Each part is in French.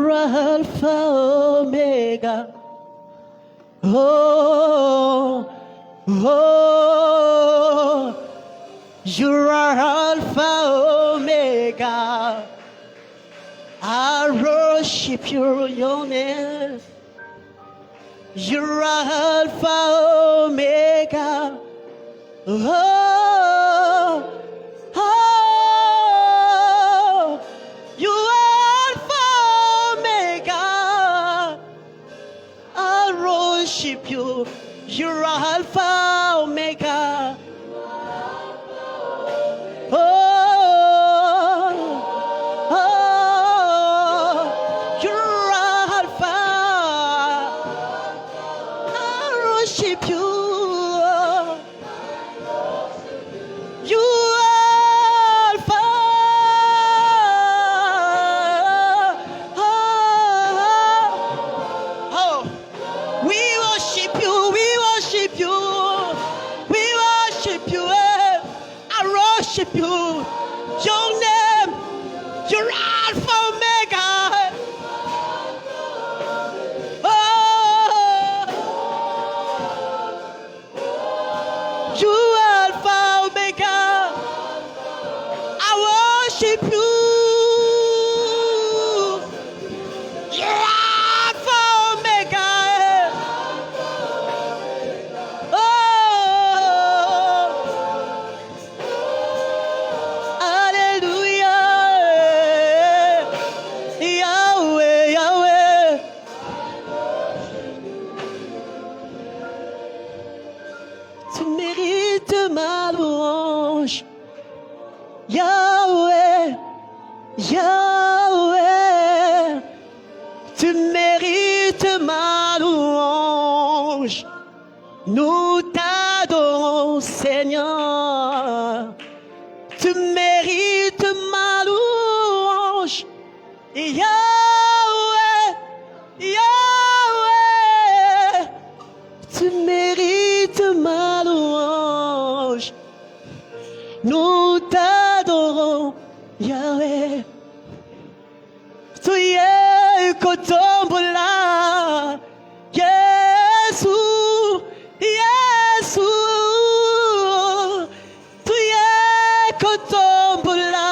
You're Alpha Omega. Oh, oh, you are Alpha Omega. I worship your name. You are Alpha Omega. Oh, oh, you are Alpha Omega. I worship you. You're Alpha Omega. Oh, oh, you're Alpha. I worship you. You Alpha. Oh, we worship you. We worship you. We worship you. I worship you. Your name. You're Alpha Omega. Oh, you Alpha Omega. I worship you. You're Alpha Omega. Oh, hallelujah. Yahweh, Yahweh. Tu mérites ma louange. Yahweh, Yahweh. Tu mérites ma louange. Nous t'adorons, Seigneur. Tu mérites ma louange. Yahweh, Yahweh. Tu mérites ma louange. Nous t'adorons, Yahweh. Tu es Kotombola. Jésus, Jésus. Tu es Kotombola.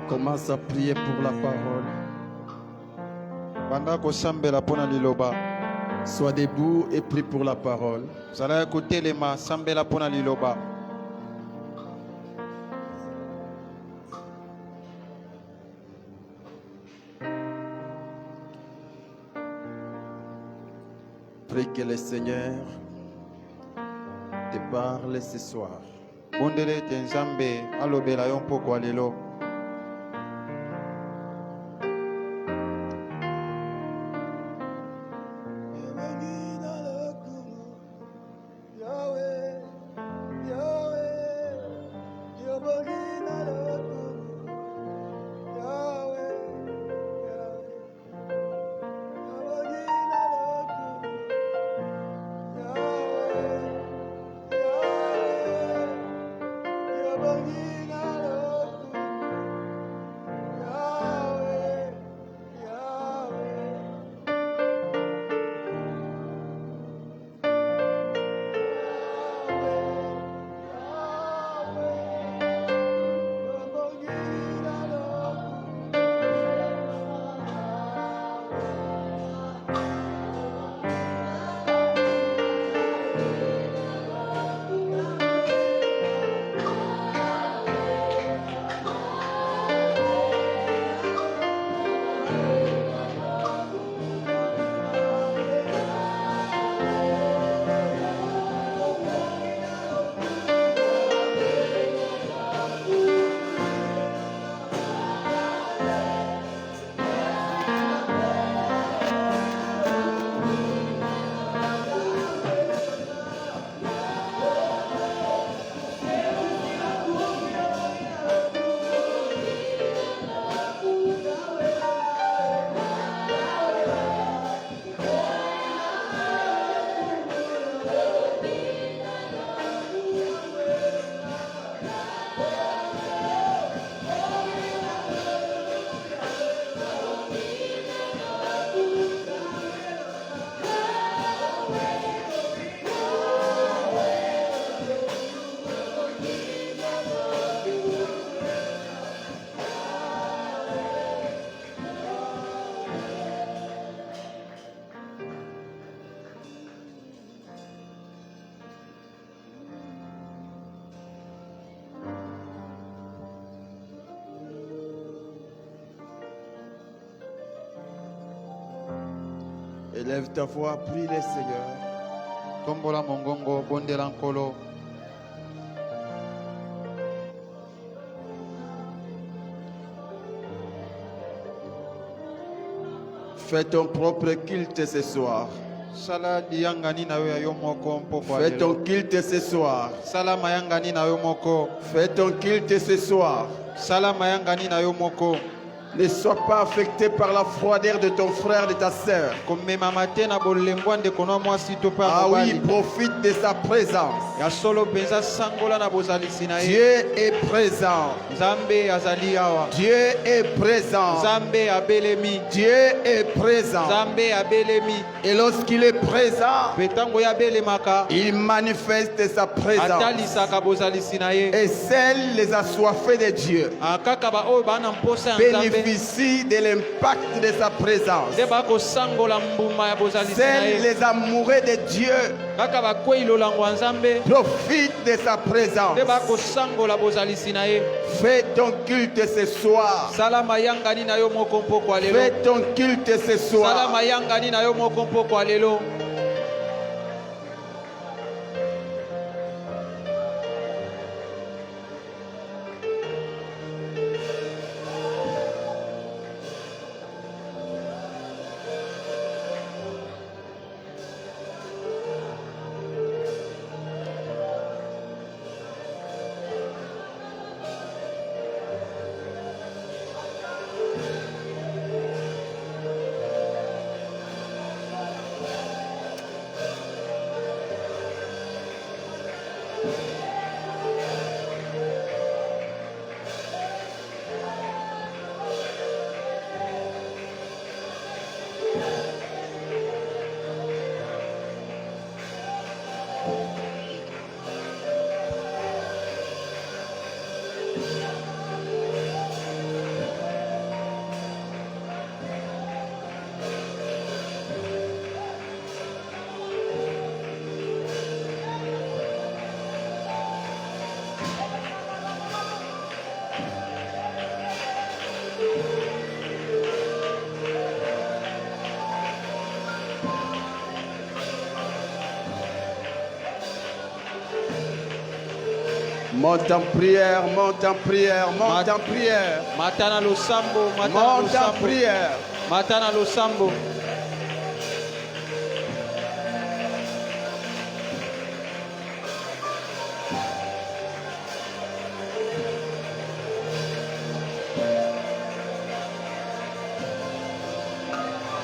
Commence à prier pour la parole. Banda kosambela pona liloba. Sois debout et prie pour la parole. Zala kotelema sambela pona liloba. Prie que le Seigneur te parle ce soir. Bondele te nzambe alobela yo mpoko ya lelo. Élève ta voix, prie le Seigneur. Tombola mongongo, bondela nkolo. Fais ton propre culte ce soir. Sala diyangani na yo ya yo moko mpoko Fais ton alelo. culte ce soir. Sala mayangani na yo moko. Fais ton culte ce soir. Sala mayangani na yo moko. Ne sois pas affecté par la froideur de ton frère, de ta sœur. Komema mate na bolembo ande kono mwasi to pa Ah oui, mobali. profite de sa présence. Ya solo penza sangola na bozalisi na ye. Dieu est présent. Nzambe azali awa. Dieu est présent. Nzambe abelemi. Dieu est présent. Nzambe abelemi. Et lorsqu'il est présent, Petango ya belemaka. il manifeste sa présence. Atalisaka bozalisi na ye. Et celles les assoiffés de Dieu Akaka ba oyo bana mposa ya Nzambe. bénéficient de l'impact de sa présence. Nde bakosangola mbuma ya bozalisi na Celles ye. les amoureux de Dieu Kaka bakwei lolango ya Nzambe. profitent de sa présence. Nde bakosangola bozalisi na ye. Fais ton culte ce soir. Sala mayangani na yo moko mpoko alelo. Fais ton culte ce Sala soir. mayangani na yo moko mpoko alelo. Monte en prière, monte en prière, monte en prière. Matana losambo, matana Monte en losambo. prière. Matana losambo.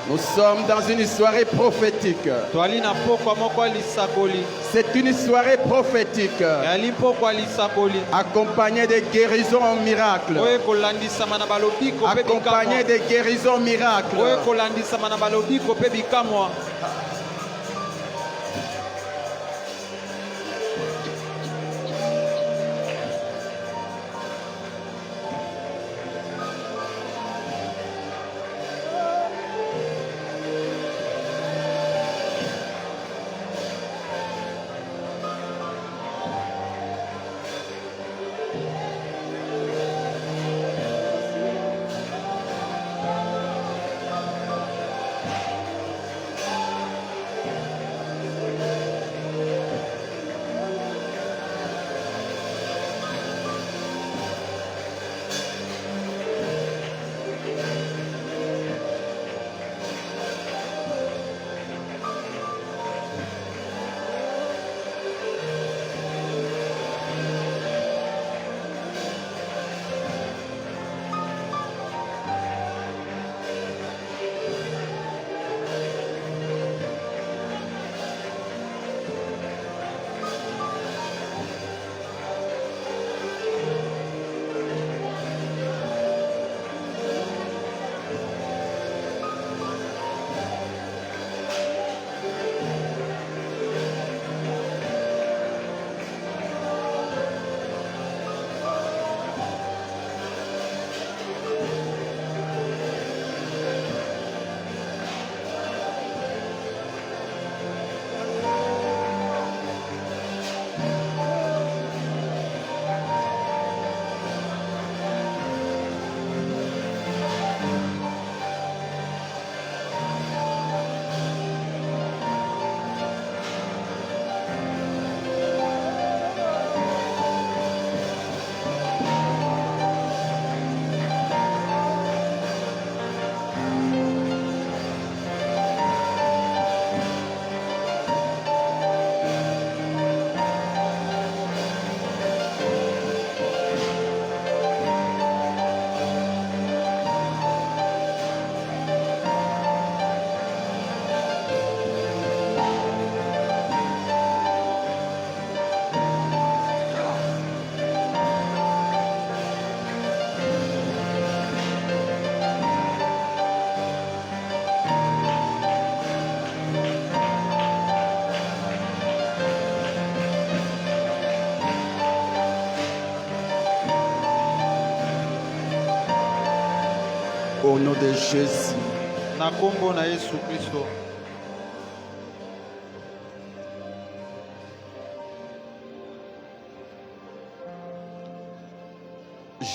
Nous sommes dans une soirée prophétique. Twali na pokwa moko alisakoli. C'est une soirée prophétique Yali pokwa alisakoli. accompagnée de guérisons en miracles. Oye kolandisama na balobiko pe Accompagnée bikamwa. de guérisons Oye miracles. kolandisama na balobiko pe bikamwa. Au nom de Jésus. Na kombo na Yesu Kristo.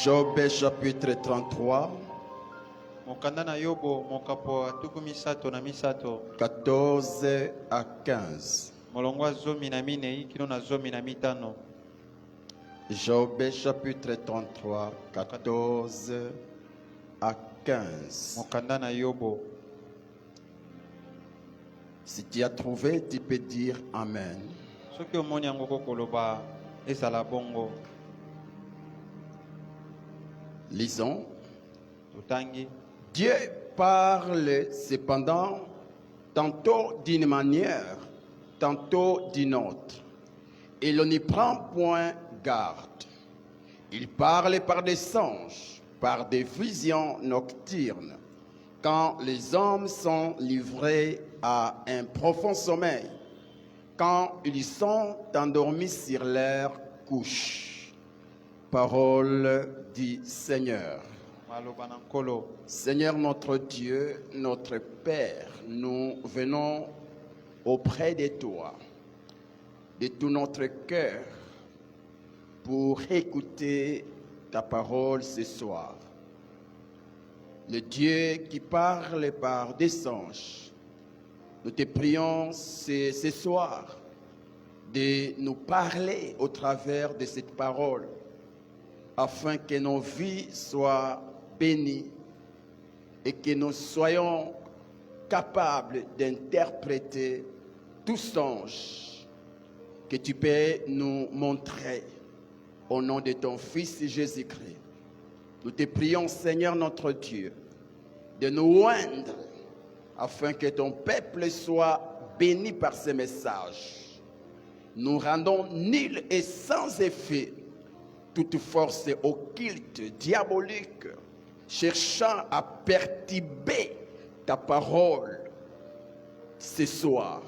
Job chapitre 33, Mokanda na Yobo mokapo atuku misato na misato. 14 à 15. Molongwa zomi na minei kino na zomi na mitano. Job chapitre 33, 14 à 15. Mokanda na Yobo. Si tu as trouvé, tu peux dire Amen. Soki omoni yango kokoloba ezala bongo. Lisons. Tutangi. Dieu parle cependant tantôt d'une manière, tantôt d'une autre. Et l'on n'y prend point garde. Il parle par des songes, par des visions nocturnes, quand les hommes sont livrés à un profond sommeil, quand ils sont endormis sur leur couche. Parole du Seigneur. Maloba na nkolo. Seigneur notre Dieu, notre Père, nous venons auprès de toi, de tout notre cœur, pour écouter ta parole ce soir. Le Dieu qui parle par des songes, nous te prions ce soir de nous parler au travers de cette parole, afin que nos vies soient bénies et que nous soyons capables d'interpréter tout songe que tu peux nous montrer au nom de ton Fils Jésus-Christ. Nous te prions, Seigneur notre Dieu, de nous oindre afin que ton peuple soit béni par ces messages. Nous rendons nul et sans effet toute force occulte, diabolique, cherchant à perturber ta parole ce soir.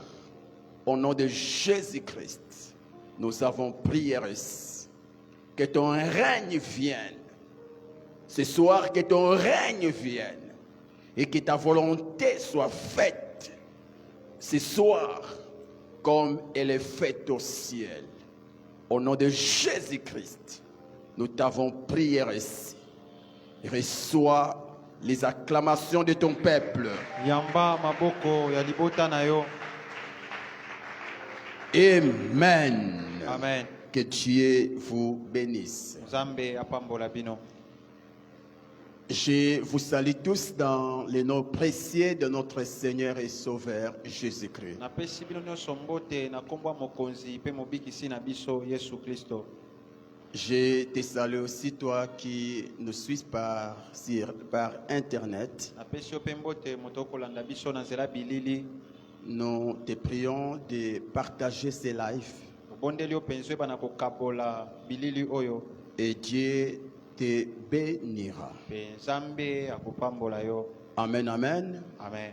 Au nom de Jésus-Christ, nous avons prié. Que ton règne vienne. Ce soir, que ton règne vienne. Et que ta volonté soit faite ce soir comme elle est faite au ciel. Au nom de Jésus-Christ, nous t'avons prié ici. Reçois les acclamations de ton peuple. Yamba maboko ya libota na yo. Amen. Amen. Que Dieu vous bénisse. Nzambe apambola bino. Je vous salue tous dans le nom précieux de notre Seigneur et Sauveur Jésus-Christ. Napesi bino nyonso mbote na kombo ya mokonzi pe mobikisi na biso Yesu Kristo. Je te salue aussi toi qui nous suis par internet. Napesi yo pe mbote moto kolanda biso na nzela bilili. Nous te prions de partager ces lives. Bondeli yo penzo bana ko kabola bilili oyo. Et Dieu te bénira. Pe Nzambe akopambola yo. Amen, amen. Amen.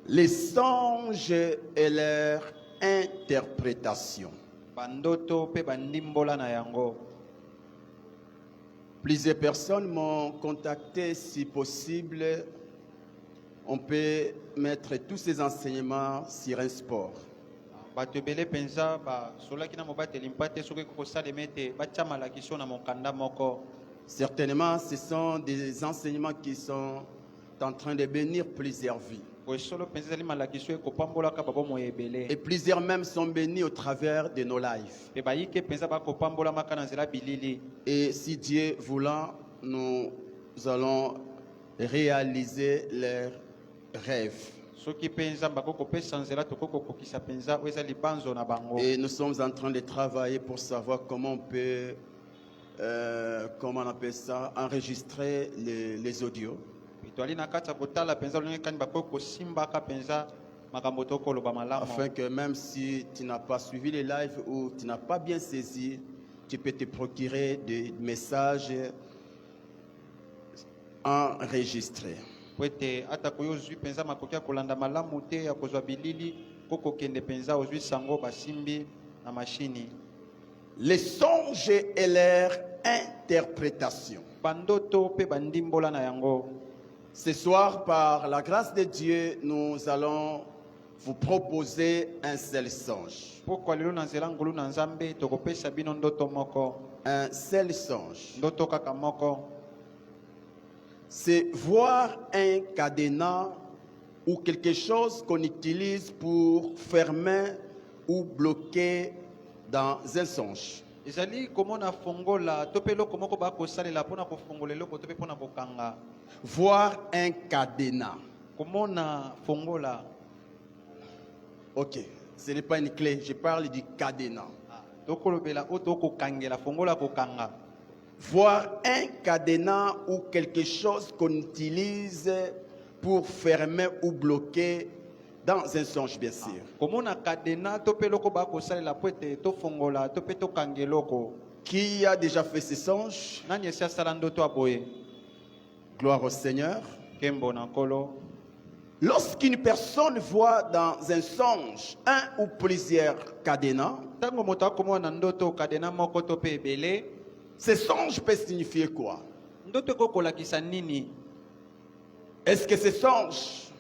Les songes et leur interprétation. Bandoto pe bandimbola na yango. Plusieurs personnes m'ont contacté, si possible. On peut mettre tous ces enseignements sur un sport. Bato ebele penza ba solaki na mobateli mpate soki kokosala mete batia malakiso na mokanda moko. Certainement, ce sont des enseignements qui sont en train de bénir plusieurs vies. Et plusieurs même sont bénis au travers de nos lives. Et si Dieu voulant, nous allons réaliser leurs rêves. Et nous sommes en train de travailler pour savoir comment on peut, comment on appelle ça, enregistrer les audios. Afin que même si tu n'as pas suivi les lives ou tu n'as pas bien saisi, tu peux te procurer des messages enregistrés. Les songes et leur interprétation. bandoto pe bandimbola na yango. Ce soir, par la grâce de Dieu, nous allons vous proposer un seul songe. Pourquoi lelo na nzela ngulu na nzambe tokopesa bino ndoto moko. Un seul songe. Ndoto kaka moko. C'est voir un cadenas ou quelque chose qu'on utilise pour fermer ou bloquer dans un songe. Ezali komona fongola to pe loko moko ba kosalela pona kofongola loko to pe pona kokanga. Voir un cadenas. Komona fongola. Ok, ce n'est pas une clé, je parle du cadenas. Tokolobela oto kokangela fongola kokanga. Voir un cadenas ou quelque chose qu'on utilise pour fermer ou bloquer dans un songe, bien sûr. Komona kadena to pe loko ba kosalela poete to fongola to pe to kangeloko. Qui a déjà fait ce songe? Nani esi asala ndoto aboye. Gloire au Seigneur. Kembo na nkolo. Lorsqu'une personne voit dans un songe un ou plusieurs cadenas, Tango moto akomona ndoto kadena moko to pe ebele. ce songe peut signifier quoi? Ndoto kokolakisa nini? Est-ce que ce songe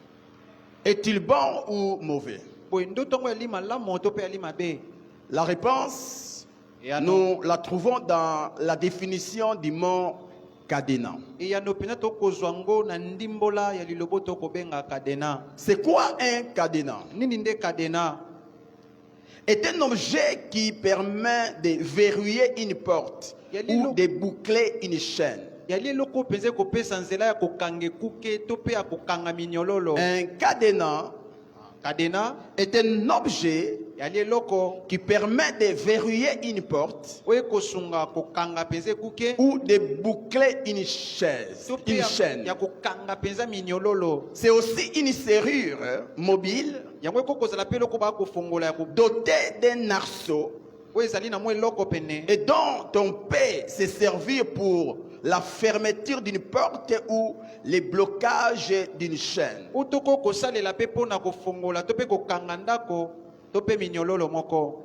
est-il bon ou mauvais? Boye ndoto ngo ali malamu to pe ali mabe. La réponse, Et nous la trouvons dans la définition du mot cadenas. Eyano pena to kozwango na ndimbola ya lilobo to kobenga kadena. C'est quoi un cadenas? Nini nde kadena? Est un objet qui permet de verrouiller une porte ou de boucler une chaîne. Yali eloko penze kopesa nzela ya kokange kuke to pe ya kokanga minyololo. Un cadenas Kadena est un objet yali eloko qui permet de verrouiller une porte oye kosunga kokanga penze kuke ou de boucler une chaise, to pe une chaîne. ya kokanga penza minyololo. C'est aussi une serrure mobile Yango kokozala pe eloko ba kofongola ya ko dotée d'un arceau oye ezali na mo eloko pene. et dont on peut se servir pour la fermeture d'une porte ou le blocage d'une chaîne. Utoko kosalela pe pona kofongola to pe kokanga ndako to pe minyololo moko.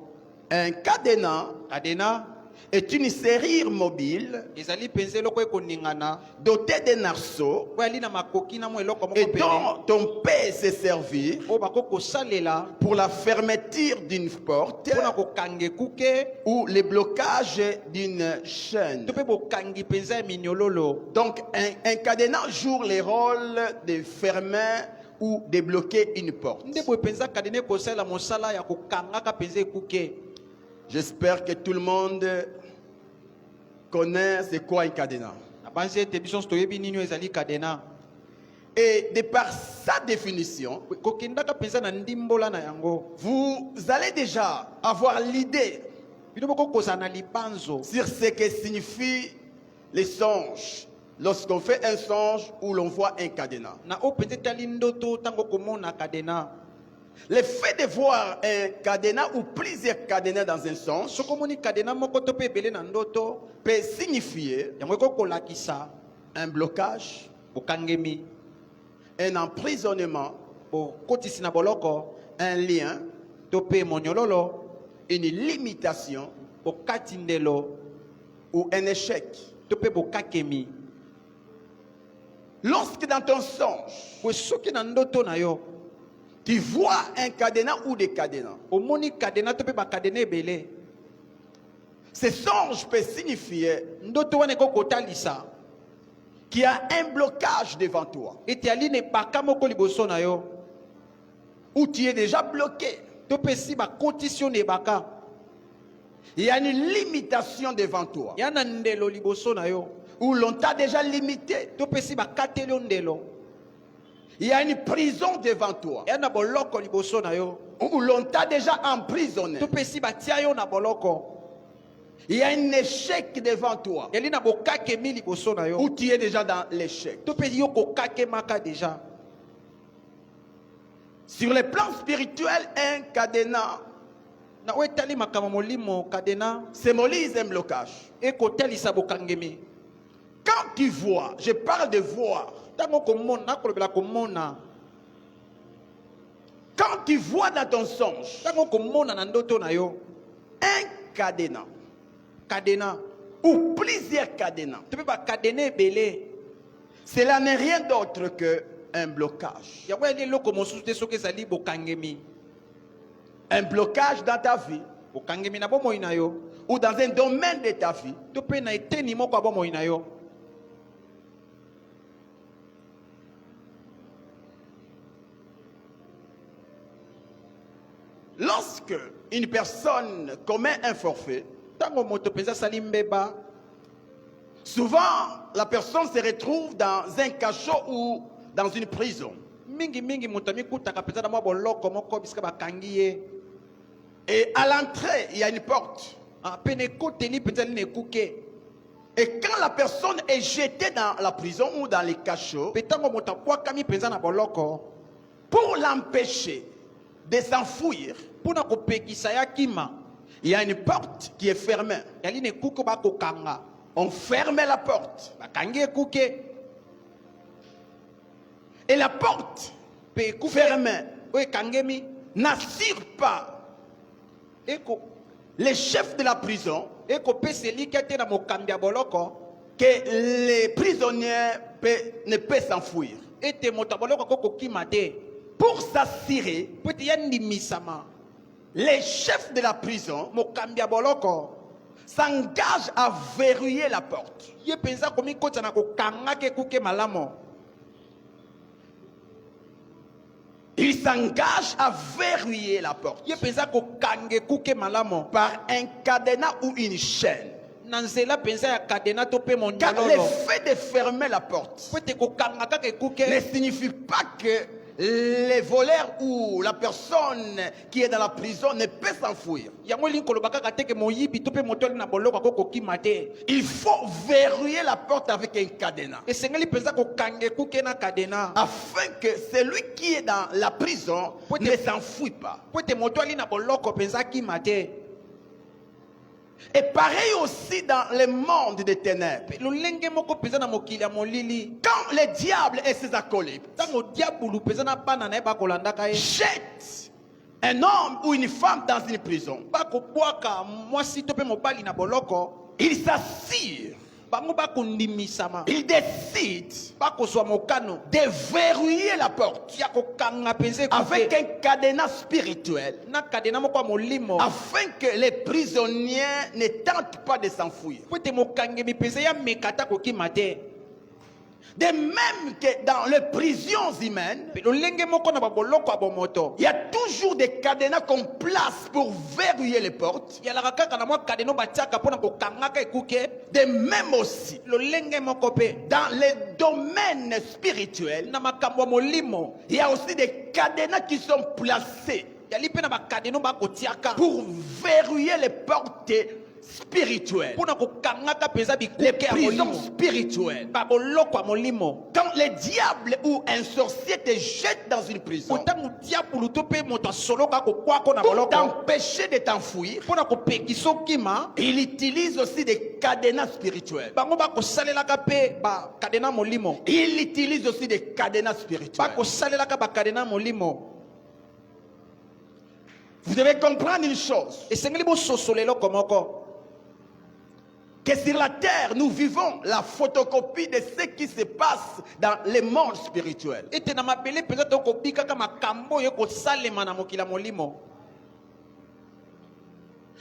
Un cadenas Kadena est une serrure mobile ezali penze eloko ekoningana dotée d'un arceau oyo ali na makoki na mo eloko moko et pene dont on peut se servir oyo bako kosalela pour la fermeture d'une porte mpona kokange kuke ou le blocage d'une chaîne. to mpe bokangi mpenza ya minyololo. Donc un cadenas joue le rôle de fermer ou de bloquer une porte. nde boye mpenza kadena ekosalela mosala ya kokangaka mpenza ekuke. J'espère que tout le monde connaît c'est quoi un cadenas. nabanzi ete biso nyonso toyebi nini oyo ezali kadena. Et de par sa définition, kokendaka mpenza na ndimbola na yango vous allez déjà avoir l'idée bino bokokozala na libanzo sur ce que signifie les songes. Lorsqu'on fait un songe où l'on voit un cadenas. na oyo mpenza etali ndoto ntango komona kadena. Le fait de voir un cadenas ou plusieurs cadenas dans un songe soki omoni kadena moko to mpe ebele na ndoto peut signifier yango ekokolakisa un blocage, bokangemi, un emprisonnement, bokotisi na boloko un lien, to mpe monyololo, une limitation bokati ndelo ou un échec. to mpe bokakemi. Lorsque dans ton songe, Kwe soki na ndoto na yo tu vois un cadenas ou des cadenas, omoni kadena to mpe bakadena ebele, ce songe peut signifier ndoto wana ekokotalisa qu'il y a un blocage devant toi, ete ali na ebaka moko liboso na yo où tu es déjà bloqué. to mpe si bakotisi yo na ebaka, Il y a une limitation devant toi, ya na ndelo liboso na yo où l'on t'a déjà limité. to mpe si bakateli yo ndelo, Il y a une prison devant toi, ya na boloko liboso na yo où l'on t'a déjà emprisonné. to mpe si batia yo na boloko, Il y a un échec devant toi, yali na bokakemi liboso na yo où tu es déjà dans l'échec. to mpe yo kokakemaka deja. Sur le plan spirituel, un cadenas Na oyo etali makambo molimo kadena symbolise un blocage. ekotalisa bokangemi. Quand tu vois, je parle de voir. Ntango komona nakolobela komona, Quand tu vois dans ton songe ntango komona na ndoto na yo un cadenas kadena ou plusieurs cadenas. tope bakadena ebele Cela n'est rien d'autre qu'un blocage. yango yali eloko mosusu te soki ezali bokangemi Un blocage dans ta vie bokangemi na bomoi na yo ou dans un domaine de ta vie. to mpe na eteni moko ya bomoi na yo. Lorsque une personne commet un forfait, ntango moto mpenza asali mbeba souvent la personne se retrouve dans un cachot ou dans une prison. mingimingi moto amikutaka mpenza na mwa boloko moko bisika bakangi ye. Et à l'entrée, il y a une porte. Mpe na ekoteli mpenza ali na ekuke. Et quand la personne est jetée dans la prison ou dans les cachots, Mpe ntango moto abwakami mpenza na boloko pour l'empêcher de s'enfuir, mpona kopekisa ya kima il y a une porte qui est fermée. yali na ekuke bakokanga On ferme la porte. bakangi ekuke Et la porte mpe ekuke fermée oyo ekangemi n'assure pas les chefs de la prison ekopesa elika te na mokambi ya boloko que les prisonniers ne peuvent s'enfuir. ete moto ya boloko akokokima te Pour s'assurer, mpo ete ya ndimisama les chefs de la prison mokambi ya boloko s'engagent à verrouiller la porte. ye mpenza komikotisa na kokangaka ekuke malamu. Ils s'engagent à verrouiller la porte ye mpenza kokanga ekuke malamu par un cadenas ou une chaîne. na nzela mpenza ya kadena to mpe Car le mondololo fait de fermer la porte po ete kokanga kaka ne ekuke signifie pas que les voleurs ou la personne qui est dans la prison ne peut s'enfuir. yango elingi koloba kaka teke moyibi to mpe moto ali na boloko akokokima te. Il faut verrouiller la porte avec un cadenas esengeli mpenza kokanga ekuke na kadena afin que celui qui est dans la prison Peut-être- ne s'enfuit pas. po ete moto ali na boloko mpenza akima te. Et pareil aussi dans le monde des ténèbres. lolenge moko mpenza na mokili ya molili Quand le diable et ses acolytes ntango diabulu mpenza na bana na ye bakolandaka ye jettent un homme ou une femme dans une prison, bakobwaka mwasi to mpe mobali na boloko ils s'assurent, bango bakondimisama ils décident bakozwa mokano de verrouiller la porte ya kokanga mpenza avec ekuke un cadenas spirituel na kadena moko ya molimo afin que les prisonniers ne tentent pas de s'enfuir. po ete mokangemi mpenza ya meka ata kokima te. De même que dans les prisons humaines, Mpe lolenge moko na baboloko ya bomoto il y a toujours des cadenas qu'on place pour verrouiller les portes. yalaka kaka na mwa kadena batiaka mpona kokangaka ekuke. De même aussi, lolenge moko mpe dans les domaines spirituels, na makambo ya molimo il y a aussi des cadenas qui sont placés yali mpe na bakadeno bakotiaka pour verrouiller les portes spirituelles, mpona kokangaka mpenza les bikuke ya prisons molimo spirituelles. baboloko ya molimo. Quand le diable ou un sorcier te jette dans une prison ntango diabulu to mpe moto asoloka kokwako na pour boloko t'empêcher de t'enfuir, mpona kopekisa okima il utilise aussi des cadenas spirituels. bango bakosalelaka mpe bakadena molimo Il utilise aussi des cadenas spirituels. bakosalelaka bakadena molimo. Vous devez comprendre une chose, esengeli bososola eloko moko que sur la terre, nous vivons la photocopie de ce qui se passe dans le monde spirituel. ete na mabele mpenza tokobikaka makambo oyo kosalema na mokili ya molimo.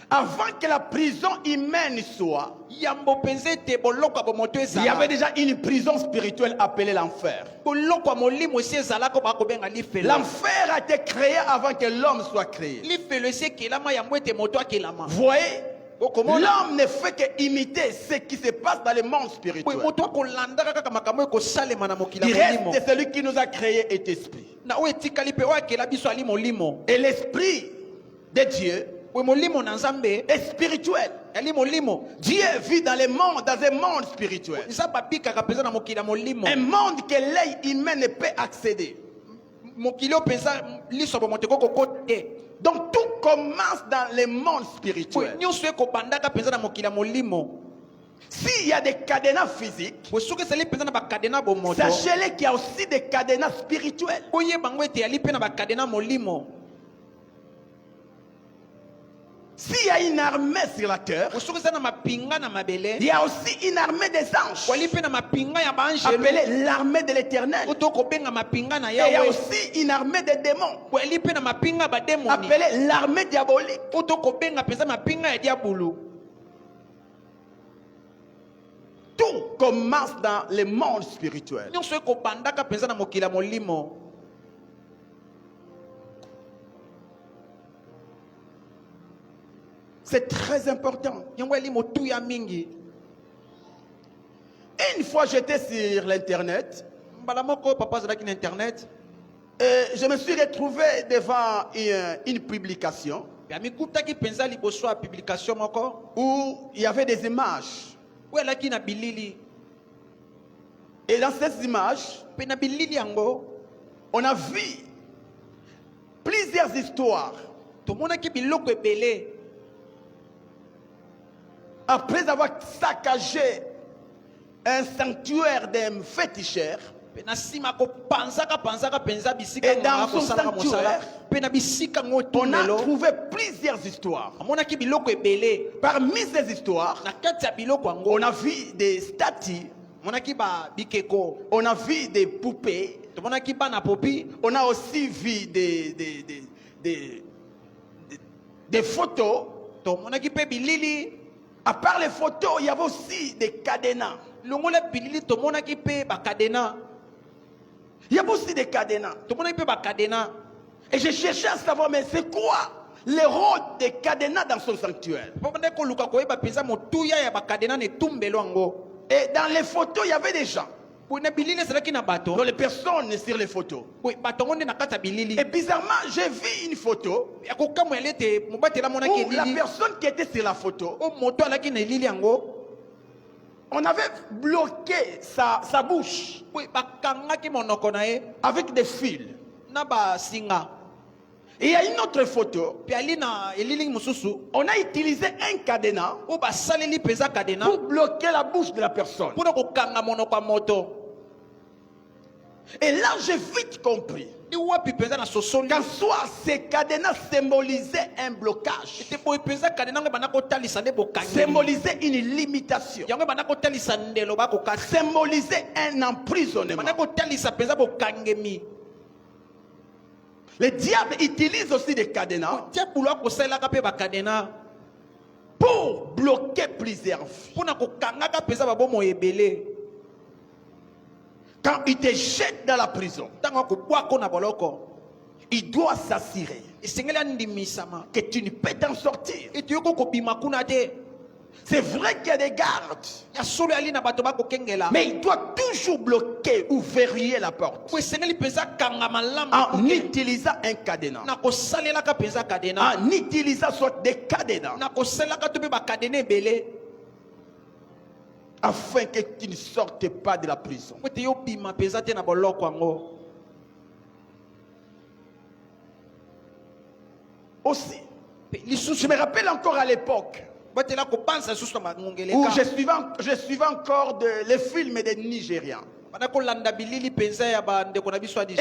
Avant que la prison humaine soit, yambo mpenza ete boloko ya bomoto il y avait ezala déjà une prison spirituelle appelée l'enfer. boloko ya molimo esi ezalaka bakobenga lifelo. L'enfer a été créé avant que l'homme soit créé. lifelo esi ekelama yango ete moto akelama. Vous voyez, okomona l'homme ne fait que imiter ce qui se passe dans le monde boye spirituel. moto akolandaka kaka makambo oyo ekosalema na mokili Il ya molimo. reste celui qui nous a créé est esprit. na oyo etikali mpe oyo akela biso ali molimo. Et l'esprit de Dieu boye molimo na nzambe est spirituel. yali molimo. Dieu vit dans le monde, dans un monde spirituel. eza babikaka mpenza na mokili ya molimo. Un monde que l'œil humain ne peut accéder. mokili oyo mpenza liso ya bomoto ekokoko te. Donc tout commence dans le monde boye spirituel. nyonso ekobandaka mpenza na mokili ya molimo. S'il y a des cadenas physiques, boye soki ezali mpenza na bakadena bomoto sachez-le qu'il y a aussi des cadenas spirituels. boyeba ngo ete yali mpe na bakadena molimo. S'il y a une armée sur la terre, il y a aussi une armée des anges appelée l'armée de l'éternel. Et il y a aussi une armée des démons appelée l'armée diabolique. Tout commence dans le monde spirituel. C'est très important. Une fois j'étais sur l'internet, je me suis retrouvé devant une publication où il y avait des images. Et dans ces images, on a vu plusieurs histoires. Après avoir saccagé un sanctuaire d'un féticheur, et dans son sanctuaire, on a trouvé plusieurs histoires. Parmi ces histoires, on a vu des statues, on a vu des poupées, on a aussi vu des photos. À part les photos, il y avait aussi des cadenas. Il y avait aussi des cadenas. Et j'ai cherché à savoir, mais c'est quoi le rôle des cadenas dans son sanctuaire? Et dans les photos, il y avait des gens. Donc les personnes sur les photos. Et bizarrement, j'ai vu une photo où la personne qui était sur la photo, on avait bloqué sa bouche avec des fils. Et il y a une autre photo, on a utilisé un cadenas pour bloquer la bouche de la personne. Et là, j'ai vite compris qu'en soi, ces cadenas symbolisaient un blocage, symbolisaient une limitation, symbolisaient un emprisonnement. Le diable utilise aussi des cadenas pour bloquer plusieurs vies. Quand il te jette dans la prison, il doit s'assurer que tu ne peux t'en sortir. C'est vrai qu'il y a des gardes, mais il doit toujours bloquer ou verrouiller la porte en utilisant un cadenas, en utilisant soit des cadenas, afin que tu ne sortes pas de la prison. Aussi, je me rappelle encore à l'époque où je suivais encore les films des Nigérians. Et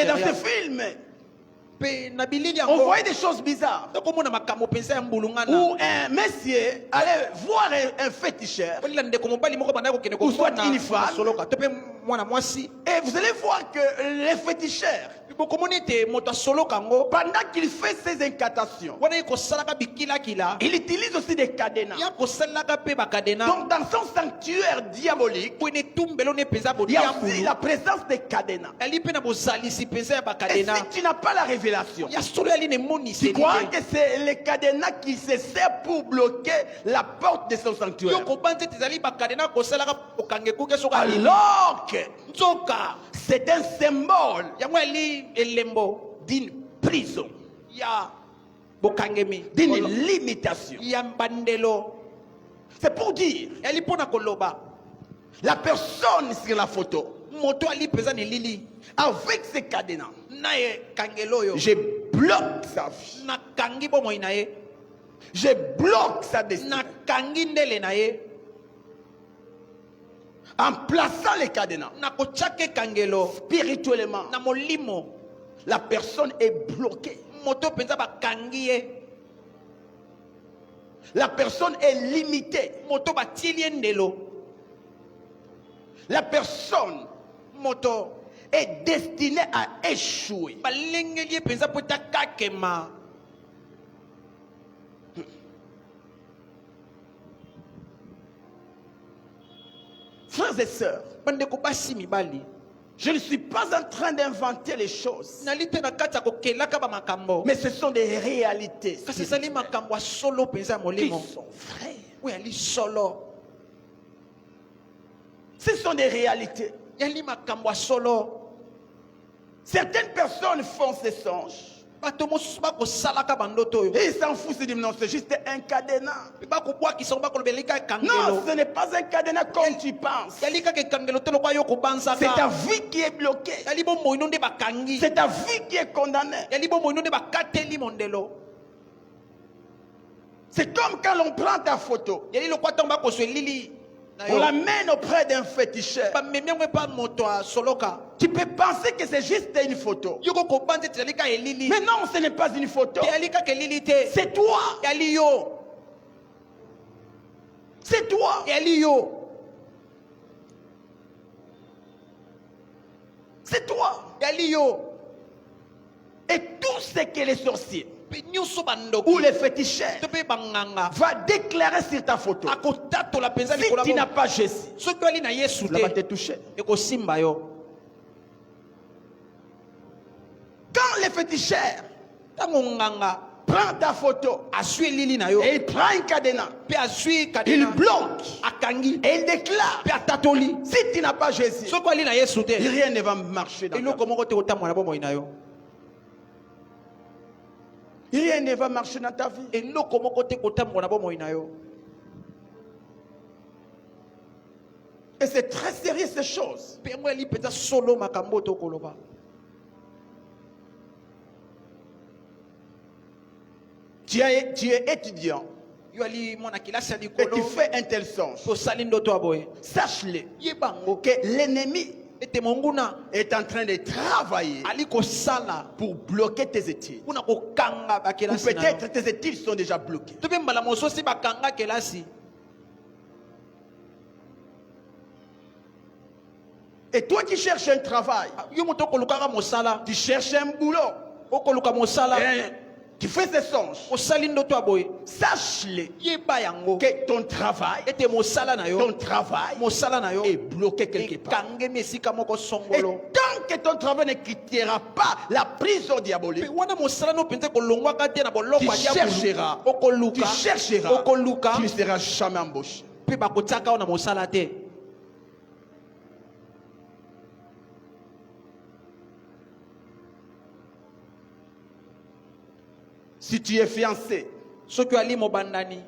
dans ces films, on voyait des choses bizarres. Où un monsieur allait voir un féticheur, ou soit une femme, et vous allez voir que les féticheurs, pendant qu'il fait ses incantations, il utilise aussi des cadenas. Donc dans son sanctuaire diabolique, il y a aussi la présence des cadenas. Et si tu n'as pas la révélation, tu crois que c'est les cadenas qui se servent pour bloquer la porte de son sanctuaire, alors que c'est un symbole d'une prison, d'une limitation. C'est pour dire, la personne sur la photo, avec ces cadenas, je bloque sa vie, je bloque sa destinée. En plaçant les cadenas, spirituellement, la personne est bloquée. La personne est limitée. moto batili ndelo La personne moto est destinée à échouer. balengeli penza pota kakema. Frères et sœurs, Bandeko basi mibali je ne suis pas en train d'inventer les choses, nalite na kati ya kokelaka ba makambo mais ce sont des réalités kasi ezali spirituelles makambo ya solo penza ya qui molimo sont vraies. oyo yali solo Ce sont des réalités. yali makambo ya solo. Certaines personnes font ces songes. bato mosusu bakosalaka bandoto oyo Et ils s'en foutent, ils disent non, c'est juste un cadenas. bakobwakisa bakolobela kaka Non, ekangelo ce n'est pas un cadenas comme tu penses. yali kaka ekangelo te lokwa yo C'est ta kobanzaka vie qui est bloquée. yali bomoino nde bakangi C'est ta vie qui est condamnée. yali bomoino nde bakateli mondelo C'est comme quand l'on prend ta photo, yali lokwa ntango bakozwa elili na on yo l'amène auprès d'un féticheur. bamemi yango epa moto asoloka Tu peux penser que c'est juste une photo. yoko kobanza ete yali kaka elili Mais non, ce n'est pas une photo. te yali kaka elili te C'est toi. yali yo C'est toi. yali yo C'est toi. yali yo Et tout ce que les sorciers mpe nyonso ou bandoki les féticheurs to mpe banganga va déclarer sur ta photo. akotatola mpenza Si likolo tu n'as yango pas Jésus, soki oyali na yesu cela va te te toucher. ekosimba yo Quand les féticheurs ntango nganga prend ta photo azwi elili na yo et il prend un cadenas, mpe azwi il kadena bloque akangi et il déclare, mpe atatoli si tu n'as pas Jésus, soki oyali na yesu te rien ne va marcher dans ta eloko vie. moko te kotambola na bomoi na yo Rien ne va marcher dans ta vie. eloko moko te kotambola na bomoi na yo Et c'est très sérieux ces choses. mpe yango yali mpenza solo makambo to koloba Tu es étudiant yo ali mwana kilasi ya et tu likolo fais un tel songe. tosali ndoto ya boye Sache-le yebango que l'ennemi ete monguna est en train de travailler ali kosala pour bloquer tes études. mpona kokanga Ou bakelasi na yo peut-être tes études sont déjà bloquées. to mpe mbala mosusu bakanga kelasi Et toi qui cherches un travail, yo moto okolukaka mosala tu cherches un boulot, okoluka mosala et tu fais ces songes. osali ndoto ya boye Sache-le yeba yango que ton travail, ete mosala na yo mosala na yo est bloqué quelque part. ekangemi esika moko Et songolo tant que ton travail ne quittera pas la prison diabolique, mpe wana mosala no mpenza kolongwaka te na boloko tu ya diabolo chercheras, okoluka okoluka tu ne seras jamais embauché. mpe bakotiaka yo na mosala te Si tu es fiancé, soki ali mobandani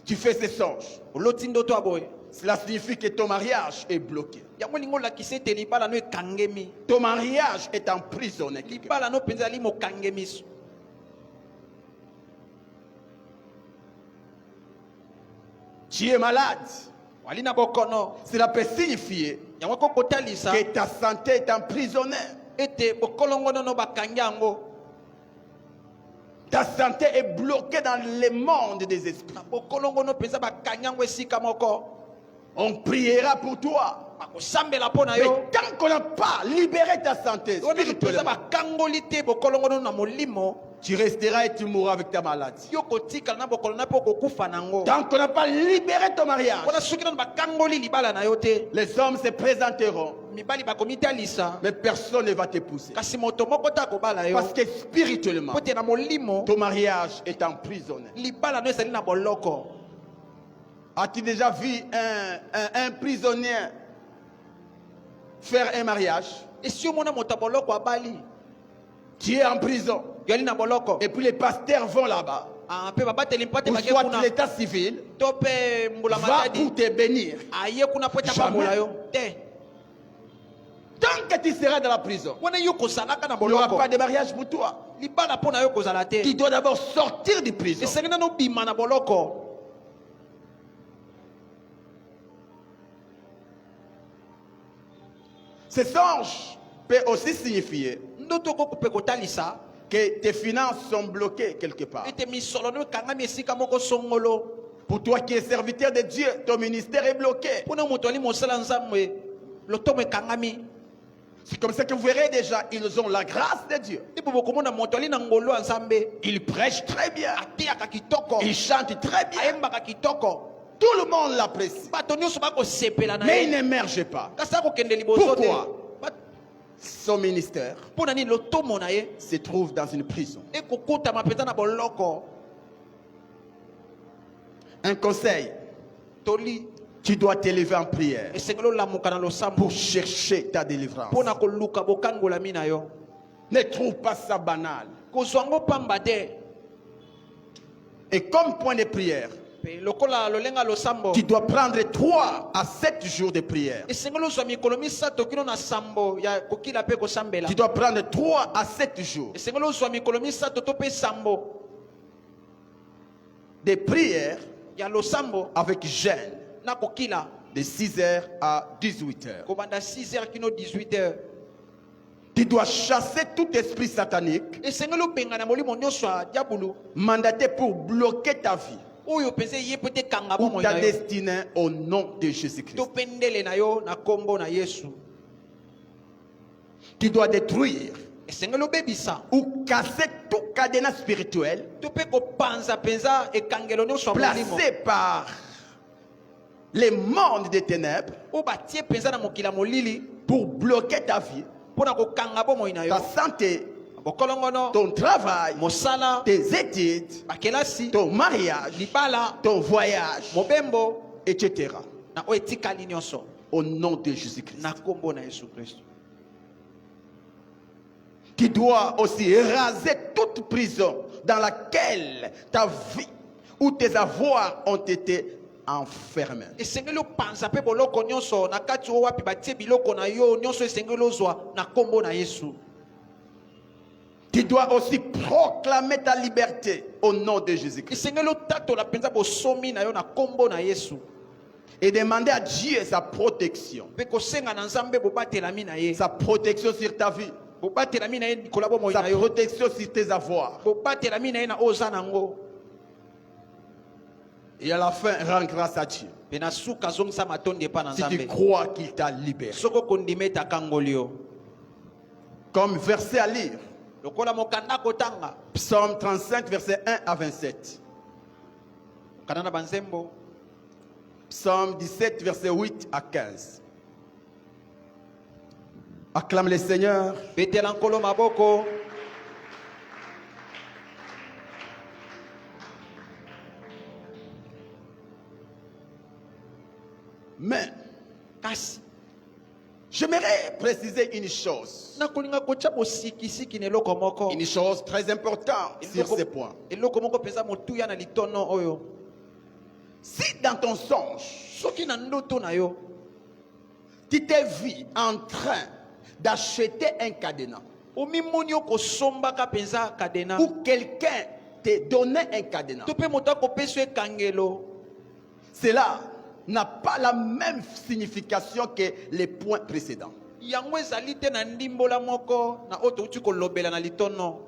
tu fais ces songes. oloti ndoto ya boye Cela signifie que ton mariage est bloqué. yango elingi olakisa ete libala no ekangemi Ton mariage est emprisonné. libala no mpenza ali mokangemi Tu es malade. wali na bokono Cela peut signifier yango ekokotalisa que ta santé est emprisonnée. ete bokolongono no bakangi yango Ta santé est bloquée dans le monde des esprits. na bokolongono mpenza bakangi yango esika moko On priera pour toi. bakosambela mpo na Mais yo tant qu'on n'a pas libéré ta santé wana mpenza spirituellement, bakangoli te bokolongono na molimo tu resteras et tu mourras avec ta maladie. yo kotikala na bokolo na mpe okokufa nango Tant qu'on n'a pas libéré ton mariage, wana soki nano bakangoli libala na yo te les hommes se présenteront, mibali bakomitalisa mais personne ne va t'épouser. kasi moto moko te akobala yo Parce que spirituellement, po te na molimo ton mariage est emprisonné. libala no ezali na boloko As-tu déjà vu un prisonnier faire un mariage? esi omona moto ya boloko abali Tu es en prison. yo ali na boloko Et puis les pasteurs vont là-bas. mpe babateli mpo te Ou bake soit kuna l'état civil to mpe mbula va matadi pour te bénir. aye kuna po ete apambola yo te Tant que tu seras dans la prison, wana yo kozalaka na il n'y aura boloko pas de mariage pour toi. libala mpo na yo kozala te Tu dois d'abord sortir de prison. esengi nano bima na boloko Ce songe peut aussi signifier ndoto oko mpe kotalisa que tes finances sont bloquées quelque part. ete misolo no ekangami esika moko songolo. Pour toi qui es serviteur de Dieu, ton ministère est bloqué. Mpona moto ali mosala nzambe lotomo ekangami. C'est comme ça que vous verrez déjà, ils ont la grâce de Dieu. Ipo bokomona moto ali na ngolo ya nzambe Ils prêchent très bien. ateyaka kitoko Ils chantent très bien. ayembaka kitoko Tout le monde l'apprécie. bato nyonso bakosepela na Mais il ye n'émerge pas. kasi akokende liboso te. Pourquoi? Son ministère Mpona nini lotomo na ye se trouve dans une prison. ekokotama mpenza na boloko. Un conseil, Toli tu dois t'élever en prière esengeli olamuka na losambo pour chercher ta délivrance. mpona koluka bokangolami na yo. Ne trouve pas ça banal. kozwa ngo pamba te. Et comme point de prière, Pe lokola lolenga losambo tu dois prendre 3 à 7 jours de prière. esengeli ozwa mikolo misato kino na sambo ya kokila mpe kosambela. Tu dois prendre 3 à 7 jours esengeli ozwa mikolo misato to mpe sambo de prière ya losambo avec jeûne na kokila de 6h à 18h. kobanda 6h kino 18h. Tu dois chasser tout esprit satanique esengeli obengana molimo nyonso ya diabulu mandaté pour bloquer ta vie oyo mpenza ye mpe te kanga ou bomoi ta na yo destinée au nom de Jésus-Christ. to mpe ndele na yo na kombo na Yesu. Tu dois détruire esengeli obebisa ou casser tout cadenas spirituel to mpe kopanza mpenza ekangelo nyonso ya molimo placé par les mondes des ténèbres oyo batie mpenza na mokili ya molili pour bloquer ta vie, mpona kokanga bomoi na yo, ta santé, bokolongono, ton travail, mosala, tes études, bakelasi, ton mariage, libala, ton voyage, mobembo etc. na oyo etikali nyonso Au nom de Jésus-Christ. na kombo na Yesu Kristo. Tu dois aussi raser toute prison dans laquelle ta vie ou tes avoirs ont été enfermés. esengeli opanza mpe boloko nyonso na kati oyo wapi batie biloko na yo nyonso esengeli ozwa na kombo na Yesu. Tu dois aussi proclamer ta liberté au nom de Jésus-Christ. esengeli otatola mpenza bosomi na yo na kombo na Yesu Et demander à Dieu sa protection. mpe kosenga na Nzambe bobatelami na ye, Sa protection sur ta vie. bobatelami na ye likolo ya bomoi Sa na yo, protection sur tes avoirs. bobatelami na ye na oyo oza nango. Et à la fin, rends grâce à Dieu. Mpe na suka azongisa matondi epa na Si tu Nzambe crois qu'il t'a libéré. soki okondima ete akangoli yo. Comme verset à lire. Lokola mokanda kotanga Psaume 35, verset 1 à 27. kana na banzembo Psaume 17, verset 8 à 15. Acclame le Seigneur. betela nkolo maboko. Mais Kasi j'aimerais préciser une chose. nakolinga kotia bosikisiki na eloko moko, Une chose très importante sur ce point. eloko moko mpenza motuya na litono oyo. Si dans ton songe, Soki na ndoto na yo tu t'es vu en train d'acheter un cadenas omimoni yo kosombaka mpenza kadena ou quelqu'un te donnait un cadenas, to mpe moto akopesa yo ekangelo, cela n'a pas la même signification que les points précédents. yango ezali te na ndimbola moko na oyo touti kolobela na litono.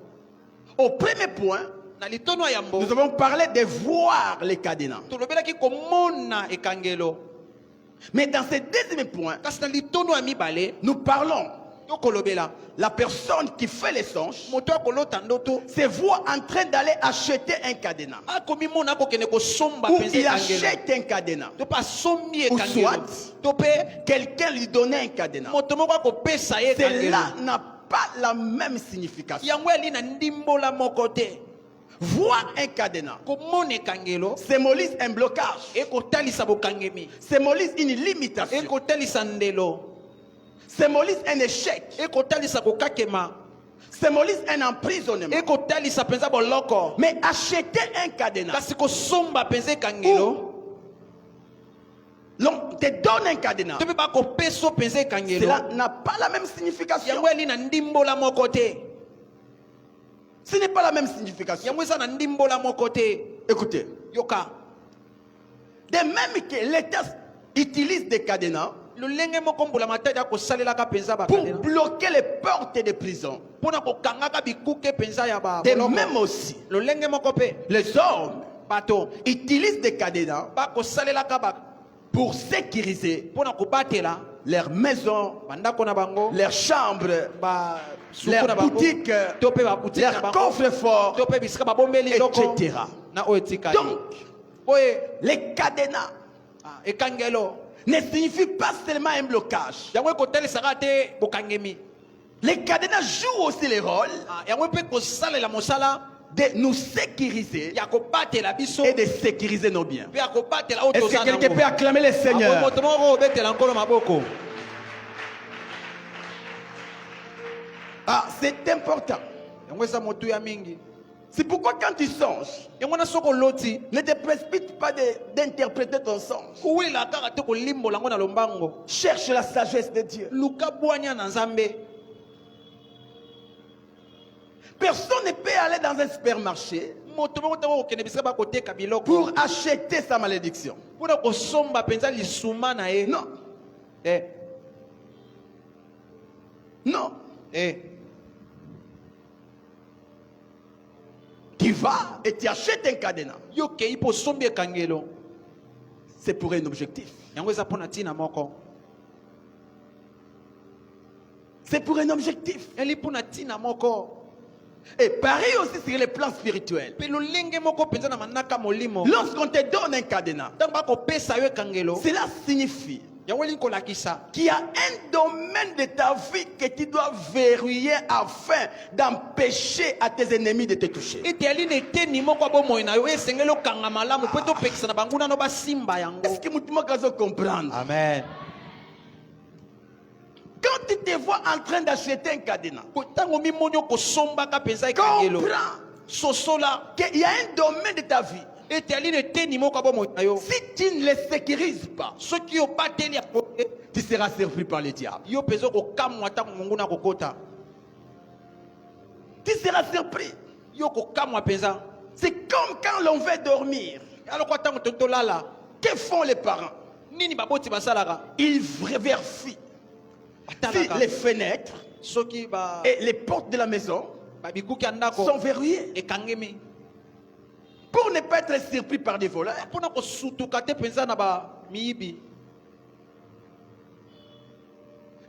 Au premier point, Na litono ya yambo nous avons parlé de voir les cadenas. tolobelaki komona ekangelo, Mais dans ce deuxième point, kasi na litono ya mibale nous parlons yo kolobela la personne qui fait les songes moto akolota ndoto se voit en train d'aller acheter un cadenas. akomimona akokende kosomba Ou mpenza il ekangelo achète un cadenas. to mpe asombi Ou ekangelo soit, to mpe quelqu'un lui donnait un cadenas. moto moko akopesa ye ekangelo. Cela n'a pas la même signification. yango eli na ndimbola moko te. Voir un cadenas komona ekangelo symbolise un blocage, ekotalisa bokangemi, symbolise une limitation, ekotalisa ndelo, symbolise un échec, ekotalisa kokakema, symbolise un emprisonnement. ekotalisa mpenza boloko. Mais acheter un cadenas, Kasi kosomba mpenza ekangelo l'on te donne un cadenas, to mpe bakopesa mpenza ekangelo, cela n'a pas la même signification. yango eli na ndimbola moko te. Ce n'est pas la même signification. yango eza na ndimbola moko te. Écoutez, Yoka de même que l'État utilise des cadenas lolenge moko mbula matadi akosalelaka penza pour bakadena bloquer les portes des prisons. mpona kokangaka bikuke penza ya De baboloko même aussi, lolenge moko mpe les hommes bato utilisent des cadenas bakosalelaka pour sécuriser mpona kobatela leurs maisons, bandako na bango leurs chambres, basuku leurs na bango boutiques, to mpe babutike na leurs bango coffres forts, to mpe bisika babombeli eloko etc. na oyo etikali Donc, oye les cadenas ekangelo ne signifient pas seulement un blocage. yango ekotelesaka te bokangemi Les cadenas jouent aussi le rôle yango mpe kosalela mosala de nous sécuriser ya kobatela biso et de sécuriser nos biens. mpe ya kobatela oyo Est-ce que toza quelqu'un peut acclamer le Seigneur? moto moko obetela nkolo maboko Ah, c'est important. yango eza motu ya mingi C'est pourquoi quand tu songes, yango na soki oloti ne te précipite pas d'interpréter ton songe. kowela kaka te kolimbola yango na lombango Cherche la sagesse de Dieu. luka bwanya na nzambe Personne ne peut aller dans un supermarché moto moko te kokende bisika bakoteka biloko pour acheter sa malédiction. mpona kosomba mpenza lisuma na ye Non, non. Tu vas et tu achètes un cadenas. yo kei mpo osombi ekangelo C'est pour un objectif. yango eza mpo na ntina moko C'est pour un objectif. eli mpo na ntina moko Et pareil aussi sur le plan spirituel. mpe lolenge moko mpenza na manaka molimo Lorsqu'on te donne un cadenas, ntango bakopesa yo ekangelo cela signifie yango elingi kolakisa qu'il y a un domaine de ta vie que tu dois verrouiller afin d'empêcher à tes ennemis de te toucher. ete ali na eteni moko ya bomoi na yo esengeli okanga malamu mpo topekisa na bango nano basimba yango Est-ce que mutumo kazo comprendre? amen Quand tu te vois en train d'acheter un cadenas, ntango mimoni okosombaka mpenza ekangelo comprends sosola qu'il y a un domaine de ta vie. ete ali na eteni moko ya bomoi na yo Si tu ne le sécurises pas, soki obateli ya kote tu seras surpris par le diable. yo mpenza okokamwa ntango mongu na kokota Tu seras surpris. yo kokamwa mpenza C'est comme quand l'on veut dormir. aloko ntango tolala Que font les parents? nini baboti basalaka Ils vérifient si batalaka les fenêtres soki et les portes de la maison babikuki ya ndako sont verrouillées ekangemi pour ne pas être surpris par des voleurs. mpona kosutuka te mpenza na bamiyibi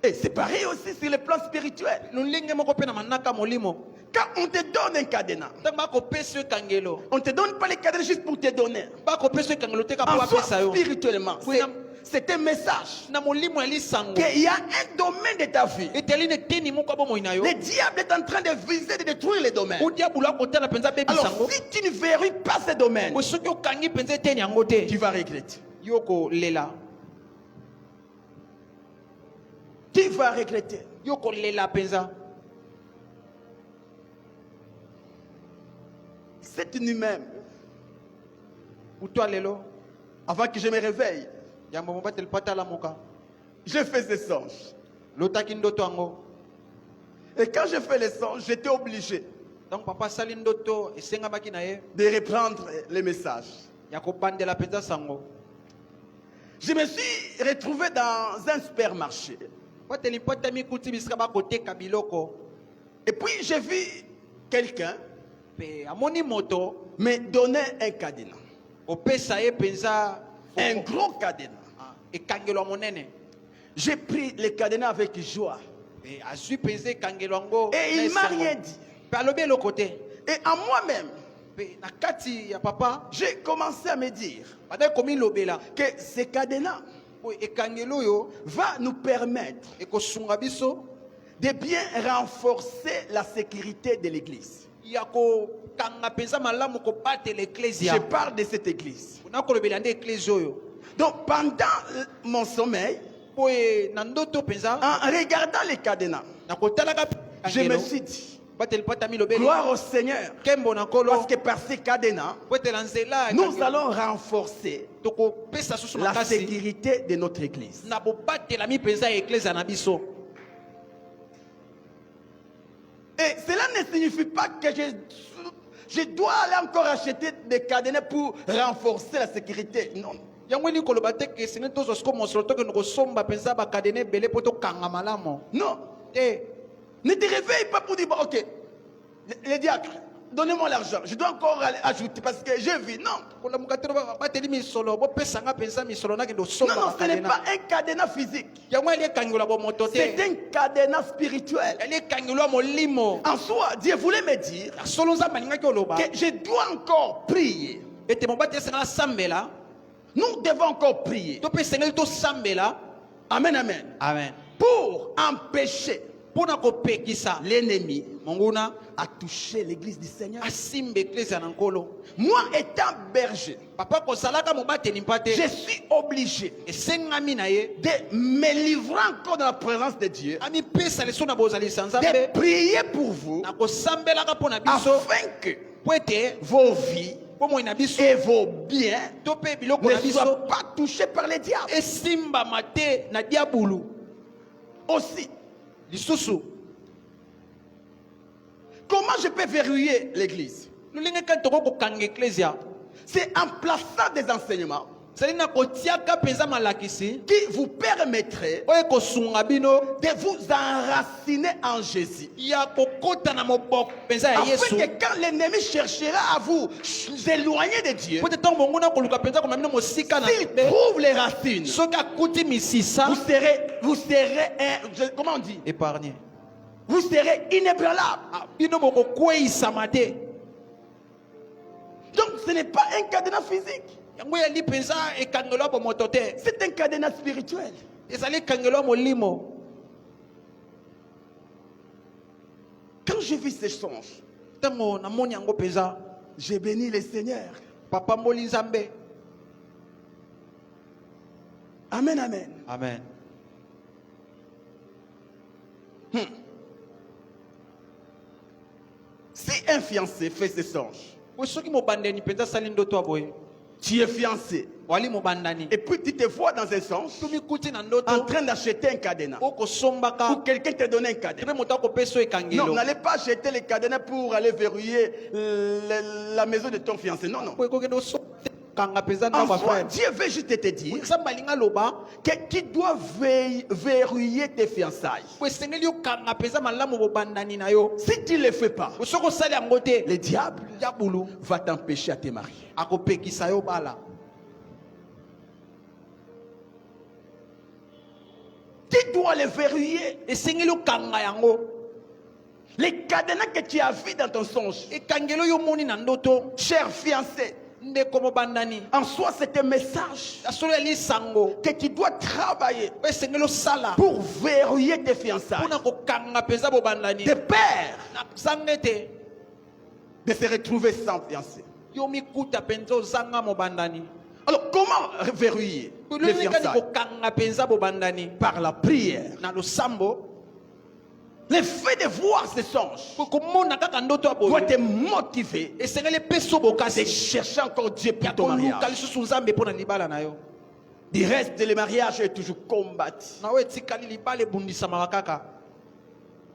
Et c'est pareil aussi sur le plan spirituel. lolenge moko mpe na manaka molimo Quand on te donne un cadenas, ntango bakopesa yo ekangelo on ne te donne pas les cadenas juste pour te donner. bakopesa yo ekangelo te ka mpo En soi, bapesa yo spirituellement, Oui, c'est un message na molimo ya lisango qu'il y a un domaine de ta vie. eteli na eteni moko ya bomoi na yo Le diable est en train de viser, de détruire les domaines. odiabulu akotala mpenza Alors, abebisango si tu ne verrouilles pas ces domaines, soki okangi mpenza eteni yango te tu vas regretter. yo kolela Tu vas regretter. yo kolela mpenza Cette nuit même, utwa lelo avant que je me réveille, yambo mobateli po atalamuka je fais ce songe. lotaki ndoto yango Et quand je fais le songe, j'étais obligé ntango papa asali ndoto esengamaki na ye de reprendre les messages. ya kobandela mpenza sango Je me suis retrouvé dans un supermarché. bateli po atami kuti bisika bakoteka biloko Et puis j'ai vu quelqu'un mpe amoni moto me donner un cadenas. opesa ye mpenza Un gros cadenas. ekangelo ya monene J'ai pris le cadenas avec joie. mpe azwi mpenza ekangelo yango Et il na m'a esengo. rien dit. mpe alobi eloko te Et en moi-même, mpe na kati ya papa j'ai commencé à me dire banda komilobela que ce cadenas oyo ekangelo oyo va nous permettre ekosunga biso de bien renforcer la sécurité de l'église. ya kokanga mpenza malamu kobatela Je eklesia parle de cette église. na kolobela nde eklesia oyo Donc pendant mon sommeil, mpo na ndoto mpenza en regardant les cadenas, na kotalaka je me ekangelo suis dit, bateli po atamilobeli gloire au Seigneur. nkembo na nkolo Parce que par ces cadenas, po etela nzela ya nous ekangelo, allons renforcer tokopesa susu la makasi sécurité de notre église. na bobatelami mpenza ya eklesia na biso Et cela ne signifie pas que je dois aller encore acheter des cadenas pour renforcer la sécurité. Non. yango ni koloba te ke sene tozo sko mosolo to ke no somba penza ba kadene belé poto kanga malamo. Non. Eh, Ne te réveille pas pour dire, bon, ok, les diacres, donnez-moi l'argent. Je dois encore ajouter parce que je vis. Non. kola mukatero ba teli misolo bo pesanga penza misolo na ke no Non, somba. non, ce n'est pas un cadenas physique. yango ali kangula bo moto C'est te. un cadenas spirituel. Ali kangula molimo. En soi, Dieu voulait me dire Solo nzamba linga ki oloba. que je dois encore prier. Ete mobate sanga sambela. Nous devons encore prier. To pe sengeli to sambela. Amen, amen. Amen. Pour empêcher Pona ko pekisa l'ennemi monguna à toucher l'église du Seigneur. asimbe eklezia na nkolo. Moi, étant berger, Papa kosalaka mobateli mpate. je suis obligé Esengami na ye. de me livrer encore dans la présence de Dieu, Ami pesa leso na bozalisa de nzambe. prier pour vous, Na kosambelaka pona biso. afin que Po ete vos vies po na biso. et vos biens To pe biloko ne na biso. soient pas touchés par les diables. Esimba mate na diabulu. Aussi, Lisusu. comment je peux verrouiller l'église? Lulinga kan toko kokanga eklezia. C'est en plaçant des enseignements Sali na kotiaka penza malakisi. qui vous permettraient Oye kosunga bino. de vous enraciner en Jésus. Ya kokota na moboko penza ya Yesu. Afin que quand l'ennemi cherchera à vous éloigner de Dieu, Po te tango monguna koluka penza ko mamina mosika na. s'il trouve les racines, Soki akuti misisa. vous serez comment on dit? Épargné. Vous serez inébranlable. Bino boko kweisama te. Donc ce n'est pas un cadenas physique, Yango ya lipenza ekangelo bo moto te. c'est un cadenas spirituel. Ezali kangelo molimo. Quand je vis ces songes, Tango na moni yango penza. j'ai béni le Seigneur. Papa mboli nzambe. Amen, amen. Amen. Si un fiancé fait ses songes, Po soki mobandeni penza sali ndoto aboye. tu es fiancé, Wali mobandani. et puis tu te vois dans un songe Tumi kuti na en ndoto. train d'acheter un cadenas, Oko sombaka. ou quelqu'un te donne un cadenas. Tepe motako peso Non, ekangelo. n'allez pas acheter les cadenas pour aller verrouiller la maison de ton fiancé. Non, non. Po ekokende so kanga penza En na ba soi, frère. Dieu veut juste te dire Nzambe alinga loba. que tu dois verrouiller tes fiançailles. Po esengeli okanga penza malamu bobandani na yo. Si tu ne le fais pas, Po soko sali yango te. le diable Diabulu va t'empêcher à te marier. akopekisa yo bala. Tu dois les verrouiller. Esengeli okanga yango. Les cadenas que tu as vus dans ton songe, Ekangelo yo moni na ndoto. cher fiancé, Ndeko mobandani. en soi c'est un message Asolo ya lisango. que tu dois travailler Po esengeli osala. pour verrouiller tes fiançailles. Pona kokanga penza bobandani. De peur Na sange te. de se retrouver sans fiancé. Yo mikuta penza ozanga mobandani. Alors comment verrouiller les Lulinga ni fiançailles? kokanga penza bobandani. Par la prière. Na losambo. Le fait de voir ces songes Po komona kaka ndoto doit aboye. te motiver Esengeli peso de bokasi. chercher encore Dieu pour Ya ton koluka mariage. lisusu nzambe pona libala na yo. Du reste, le mariage est toujours combattu. Na we tikali libala ebundisamaka kaka.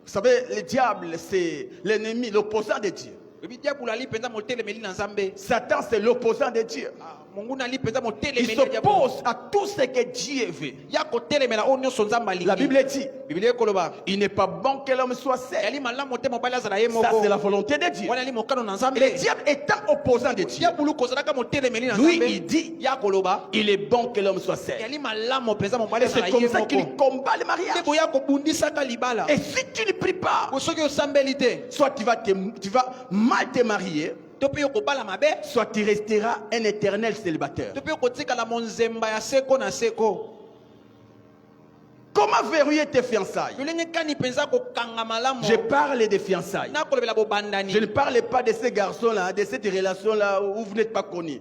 Vous savez, le diable, c'est l'ennemi, l'opposant de Dieu. Ebi diabulu ali penza motelemeli na nzambe. Satan, c'est l'opposant de Dieu. Monguna ali penza Il motelemeli ya diabulu. s'oppose à tout ce que Dieu veut. Ya kotelemela oyo nyonso nzambe alingi. La Bible dit, Biblia ekoloba. il n'est pas bon que l'homme soit seul. Yali malamu te mobali azala ye Ça, moko. c'est la volonté de Dieu. Wana ali mokano na nzambe. Et le diable étant opposant de Dieu, Diabulu kozalaka motelemeli na lui, nzambe. il dit, Ya koloba. il est bon que l'homme soit seul. Yali malamu penza mobali Et azala c'est ye comme ça moko. qu'il combat le mariage. Ndeko ya kobundisaka libala. Et si tu ne pries pas, Po soki osambeli te. soit tu vas mal te marier, To pe okobala mabe. soit tu resteras un éternel célibataire. To pe okotikala monzemba ya seko na seko. Comment verrouiller tes fiançailles? Lolenge kani penza kokanga malamu. Je parle des fiançailles. Na kolobela bobandani. Je ne parle pas de ces garçons-là, de cette relation-là où vous n'êtes pas connus,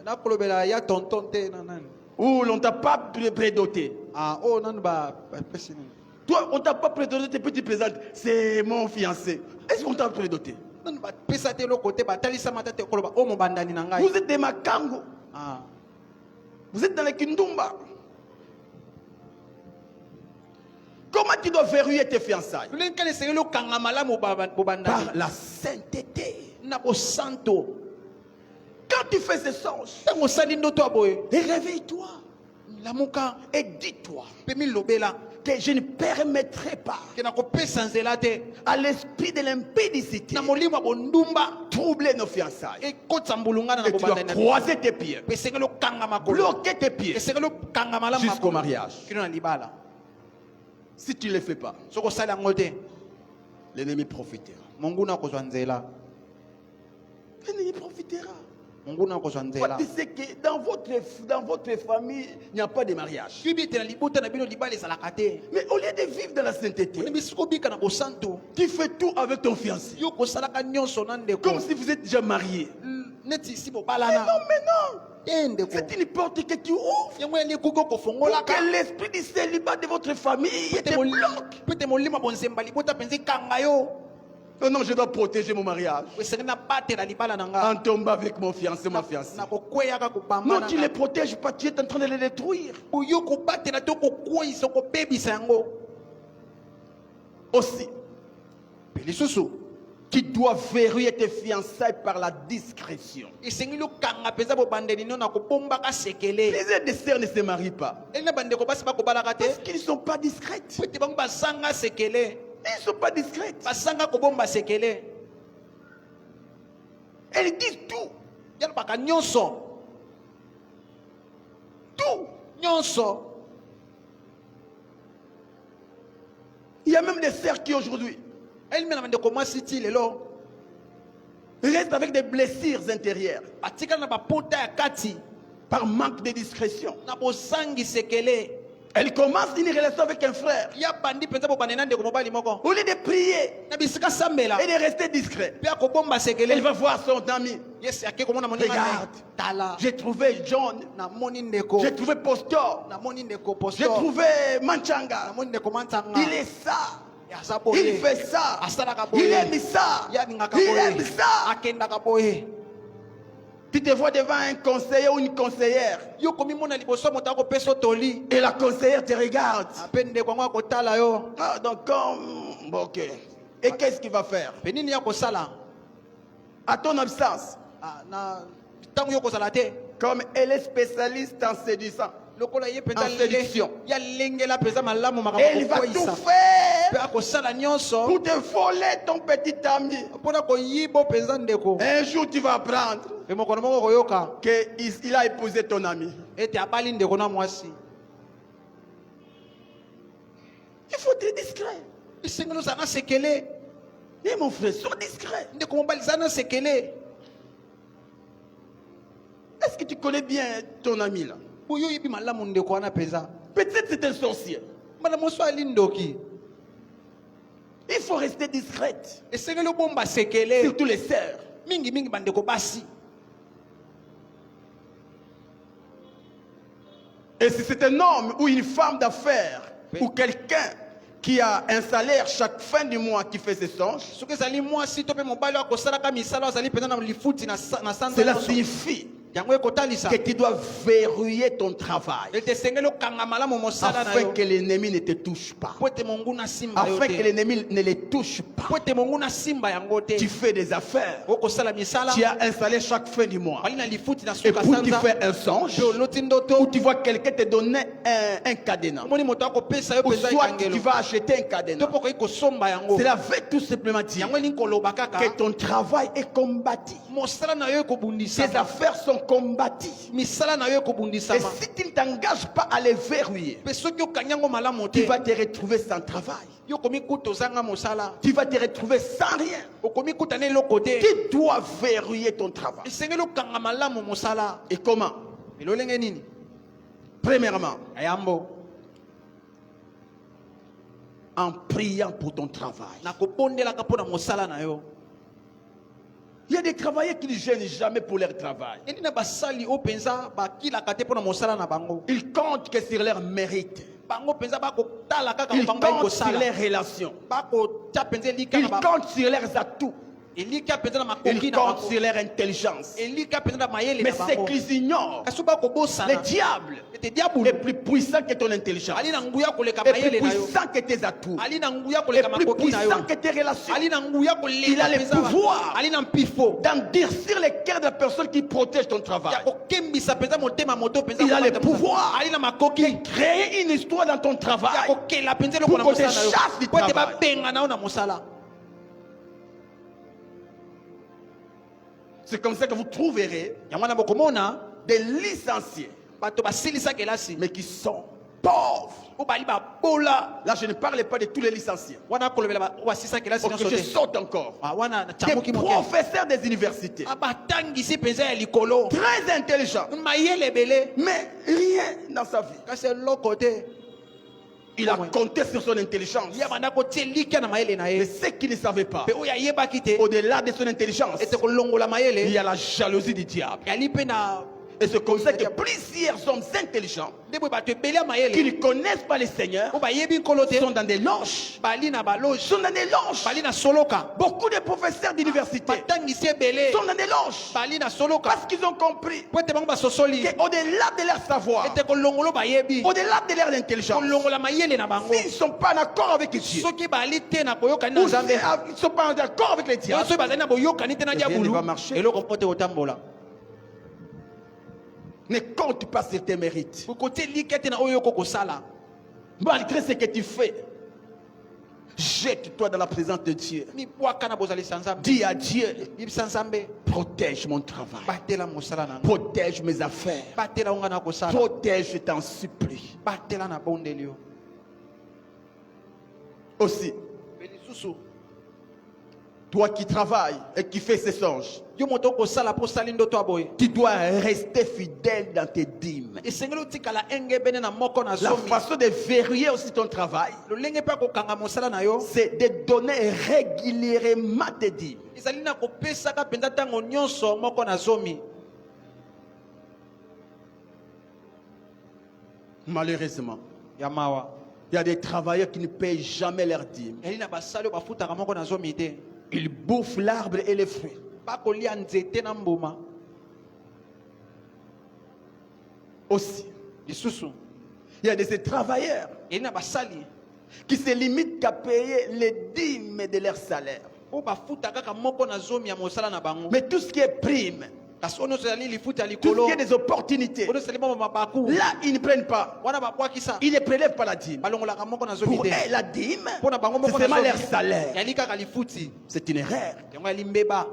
Na kolobela ya tonton te na nani. où l'on t'a pas prédoté. Ah oh nani ba pesi ni. Toi, on t'a pas prédoté, puis tu présentes, c'est mon fiancé. Est-ce qu'on t'a prédoté? Nani ba pesa te lo kote ba talisa mata te koloba o mobandani na ngai. Vous êtes des Makango, Ah. vous êtes dans les Kindumba. Comment tu dois verrouiller tes fiançailles? Lolenge kani sengelo kanga malamu bobandani. Par la sainteté. Na bo santo. Quand Quand tu fais ce songe, ntango osali ndoto ya boye et réveille-toi lamuka et dis-toi mpe milobela que je ne permettrai pas ke nakopesa nzela te à l'esprit de l'impédicité na molimo ya bondumba troubler nos fiançailles. ekotisa mbulungana na Et tu dois bobanda croiser tes pieds, mpe esengeli okanga makolo bloquer tes pieds esengeli okanga malamu jusqu'au makolo mariage. kino na libala Si tu ne le fais pas, soki osali yango te l'ennemi profitera. monguna akozwa nzela L'ennemi profitera. monguna akozwa Toi, nzela tu sais que dans votre famille, il n'y a pas de mariage. kibi ete na libota na bino libala ezalaka te Mais au lieu de vivre dans la sainteté, oni bisika obika na bosanto tu fais tout avec ton fiancé. yo kosalaka nyonso na ndeko Comme si vous êtes déjà marié. neti isi Mais bobalana non, mais non. te ndeko C'est une porte que tu ouvres yango yali ekoki pour okofongolaka que l'esprit du célibat de votre famille te bloque. po ete molimo ya bonzemba libota mpenza ekanga yo Non, non, je dois protéger mon mariage esengeli nabatela libala na nga en tombant avec mon fiancé, ma fiancée. nakokweyaka kobamba Non, na tu ne nga. les protèges pas, tu es en train de les détruire. oyo kobatela to kokweyisa kobebisa yango Aussi, mpe lisusu tu dois verrouiller tes fiançailles par la discrétion. esengeli okanga mpenza bobandeli no na kobombaka sekele Les des sœurs ne se marient pas eli na bandeko basi bakobalaka te parce qu'ils ne sont pas discrètes. po ete bango basanga sekele Ils ne sont pas discrètes. basanga kobomba sekele Elles disent tout. yalobaka nyonso Tout. nyonso Il y a même des sœurs qui aujourd'hui elimi na bandeko mwasi ti lelo restent avec des blessures intérieures batikala na bapota ya kati par manque de discrétion. na bosangi sekele Elles commencent une relation avec un frère. ya bandi mpenza bobande na ndeko mobali moko Au lieu de prier na bisika sambela et de rester discret, mpe akobomba elle sekele va voir son ami. yesu ake komona moninga Regarde. tala J'ai trouvé John. namoni ndeko J'ai trouvé Pastor. namoni ndeko J'ai postor trouvé Manchanga. namoni ndeko mantanga Il est ça. aza Il boye fait ça. asalaka Il boye aime ça. yalingaka Il boye aime ça. akendaka boye Tu te vois devant un conseiller ou une conseillère. yo komimona liboso ya moto akopesa toli Et la conseillère te regarde. ape ndeko yango akotala yo Ah, donc, comme. Bon, ok. Et qu'est-ce qu'il va faire? mpe nini ya kosala À ton absence, Ah, na ntango yo kozala te comme elle est spécialiste en séduisant, lokola ye mpenza En séduction. ya lengela mpenza malamu elle va tout makambo mpe faire akosala nyonso pour te voler ton petit ami. mpona koyiba mpenza ndeko Un jour, tu vas apprendre mpe mokolo moko koyoka qu'il a épousé ton ami. ete abali ndeko na mwasi Il faut être discret. esengeli ozala na sekele Et mon frère, sois discret. ndeko mobali zala na sekele Est-ce que tu connais bien ton ami là? oyo oyebi malamu ndeko wana mpenza Peut-être c'est un sorcier. mbala moso ali ndoki Il faut rester discrète. esengeli obomba sekele Surtout les sœurs. mingimingi bandeko basi Et si c'est un homme ou une femme d'affaires ou quelqu'un qui a un salaire chaque fin du mois qui fait ses songes, soki ezali mwasi to mpe mobali oyo akosalaka misala oyo azali mpenza na lifuti na sanza cela nyonso. signifie yango ekotalisa que tu dois verrouiller ton travail ete esengeli okanga malamu mosala na afin yo que l'ennemi ne te touche pas. po ete monguna simba yo Afin que te l'ennemi ne les touche pas. po ete monguna simba yango te Tu fais des affaires. okosala misala Tu as un salaire chaque fin du mois. bali na lifuti na Et suka puis tu sanza fais un songe mpe oloti où ndoto tu vois quelqu'un te donner un cadenas. omoni moto akopesa yo Ou mpenza soit tu ekangelo vas acheter un to cadenas. mpo okoki kosomba yango Cela veut tout simplement dire yango elingi koloba kaka que ton travail est combattu. mosala na yo Tes ekobundisama affaires sont combattues. misala na yo Et ekobundisama si tu ne t'engages pas à les verrouiller, mpe soki okangi yango malamu tu te vas te retrouver sans travail. yo okomi kuta ozanga mosala Tu vas te retrouver sans rien. okomi kuta na eloko te Tu dois verrouiller ton travail. esengeli okanga malamu mosala Et comment? elolenge nini Premièrement, ayambo en priant pour ton travail. na kobondelaka mpo na mosala na yo Il y a des travailleurs qui ne gênent jamais pour leur travail. eni na basali oyo mpenza bakilaka te mpo na mosala na bango Ils comptent que sur leur mérite. bango mpenza bakotala kaka Ils bango bayi comptent sur kosala leurs relations. bakotya mpenza elika Ils na comptent sur leurs atouts. elika penza na Ils makoki na comptent bango sur leur intelligence. elika penza na mayele Mais na c'est bango qu'ils ignorent. kasi bakobosana Le diable ete diabolo est plus puissant que ton intelligence. ali na nguya koleka Est plus mayele na yo puissant que tes atouts. ali na nguya Est koleka plus makoki na yo puissant que tes relations. ali na nguya Il a koleka le penza pouvoir ali na mpifo d'endurcir les cœurs de la personne qui protège ton travail. ya kokembisa penza motema moto penza Il a le komata pouvoir ali na makoki créer une histoire dans ton ya travail. kokela penza Pour eloko na qu'on te mosala na yo chasse du po ete travail. babenga na yo na mosala. C'est comme ça que vous trouverez yango wana bokomona des licenciés, bato basilisaka kelasi mais qui sont pauvres. po bali babola Là, je ne parle pas de tous les licenciés. wana kolobela basisa kelasi Pour que je nyonso te saute encore. wana na Des chamuki moke professeurs des universités, batangisi penza ya likolo très intelligents, mayele ebele mais rien dans sa vie. kasi eloko te Il a compté sur son intelligence. ya banda kotie likia na mayele na Mais ye ce qu'il ne savait pas, mpe oyo ayebaki te au-delà de son intelligence, ete kolongola il mayele y a la jalousie du diable. yali mpe na Et c'est comme ça que plusieurs hommes intelligents nde boye bato ebele ya qui mayele ne connaissent pas le Seigneur po bayebi nkolo te sont dans des loges. bali na baloge Sont dans des loges. bali na soloka Beaucoup de professeurs d'université batangisi ebele sont dans des loges. bali na soloka Parce qu'ils ont compris po ete bango basosoli qu'au-delà de leur savoir, ete kolongolo bayebi au-delà de leur intelligence, kolongola mayele na bango s'ils ne sont pas en accord avec Dieu, soki bali te na boyokani na ou nzambe s'ils ne sont pas en accord avec les diables, soki bazali na boyokani te na rien ne diabulu va marcher. eloko mpo te kotambola ne compte pas sur tes mérites. kokotie like te na oyo yoko kosala Malgré ce que tu fais, jette-toi dans la présence de Dieu. mibwaka na bozalisa nzambe Dis à Dieu, yebisa nzambe protège mon travail, batela mosala na nga protège mes affaires, batela onga na kosala protège, je t'en supplie. batela na bondeli yo Aussi, mpe lisusu toi qui travailles et qui fais ces songes, yo moto okosala mpo osali ndoto ya boye tu dois rester fidèle dans tes dîmes. esengeli otikala engebene na moko na La zomi façon de verrouiller aussi ton travail, lolenge mpe akokanga mosala na yo c'est de donner régulièrement tes dîmes. ezali na kopesaka mpenza ntango nyonso moko na zomi. Malheureusement, Ya mawa il y a des travailleurs qui ne payent jamais leurs dîmes. yali na basali oyo bafutaka moko na zomi te Ils bouffent l'arbre et les fruits. bakolia nzete na mbuma Aussi, lisusu il y a de ces travailleurs yali na basali qui se limitent qu'à payer les dîmes de leur salaire. oyo bafuta kaka moko na zomi ya mosala na bango Mais tout ce qui est prime, kasi oyo nyonso ezali lifuta ya tout ce likolo qui est des opportunités, oyo nyonso ezali mama mabaku là, ils ne prennent pas. wana babwakisa Ils ne prélèvent pas la dîme. balongolaka moko na zomi Pour te eux, la dîme, mpo na bango c'est moko na seulement leur zomi salaire. yali kaka lifuti C'est une erreur. yango yali mbeba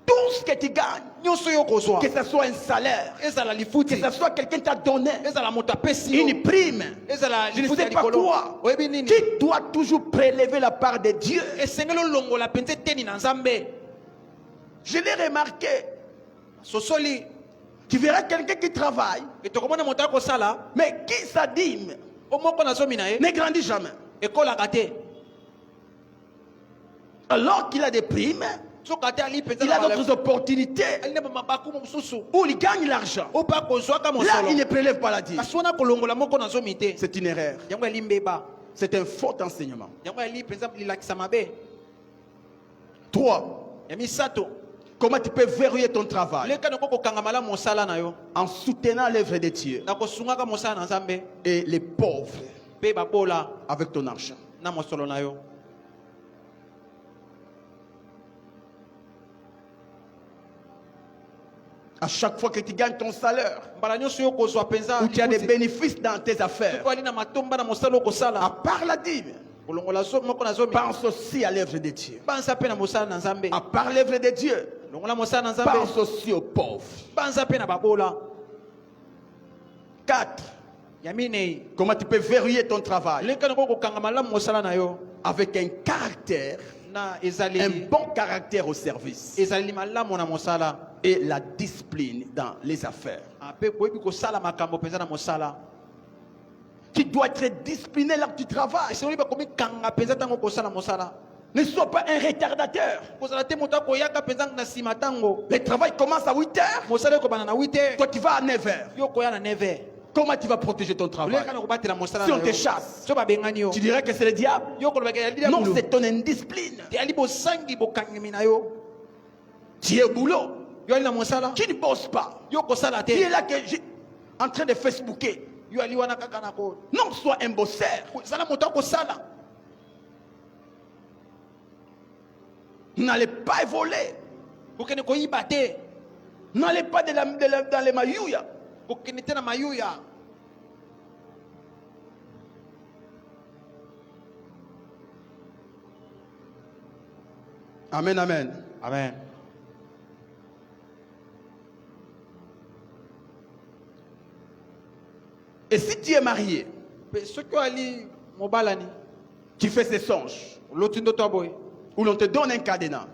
Tout ce que tu gagnes, nyonso oyo okozwa que ce soit un salaire, ezala que lifuti ce soit quelqu'un t'a donné, ezala moto apesi yo une prime, ezala je ne lifuti sais ya pas likolo quoi, oyebi nini tu dois toujours prélever la part de Dieu. esengeli olongola mpenza eteni na nzambe Je l'ai remarqué. sosoli Tu verras quelqu'un qui travaille, etokomona moto akosala mais qui sa dîme o moko na zomi na ye ne grandit jamais. ekolaka te Alors qu'il a des primes, soki ate ali mpenza il a d'autres opportunités ali na bamabaku mosusu où il gagne l'argent. o mpe akozwaka Là, mosolo il ne prélève pas la dîme. kasi wana kolongola moko na zomi te C'est une erreur. yango yali mbeba C'est un faux enseignement. yango yali mpenza lilakisa mabe 3. ya misato Comment tu peux verrouiller ton travail? leka noko kokanga malamu mosala na yo En soutenant l'œuvre de Dieu na kosungaka mosala na nzambe et les pauvres mpe babola avec ton argent. na mosolo na yo À chaque fois que tu gagnes ton salaire, mbala nyonso yo okozwa mpenza ou tu as des lifuti. bénéfices dans tes affaires, Soki ali na matomba na mosala à okosala part la dîme, kolongola moko na zomi pense aussi à l'œuvre de Dieu. banza mpe na mosala na nzambe À part l'œuvre de Dieu, longola mosala na nzambe pense aussi aux pauvres. banza mpe na babola 4. ya minei Comment tu peux verrouiller ton travail? leka noko kokanga malamu mosala na yo Avec un caractère, na un ezaleli bon caractère au service ezaleli malamu na mosala et la discipline dans les affaires. mpe koyebi kosala makambo mpenza na mosala Tu dois être discipliné là où tu travailles. esengeli bakomikanga mpenza ntango okosala mosala Ne sois pas un retardateur. kozala te moto akoyaka mpenza na nsima ntango Le travail commence à 8 heures. mosala ekobana na 8 heures Toi, tu vas à 9 heures. yo koya na 9 heures comment tu vas protéger ton travail? Si on te chasse, tu dirais que c'est le diable? Non, c'est ton indiscipline. Tu es au boulot, tu ne bosses pas. Tu es là en train de Facebooker. Non, sois un bosseur. N'allez pas voler. N'allez pas dans les maillouilles. Amen, amen. Amen. Et si tu es marié, tu fais ces songes, où l'on te donne un cadenas,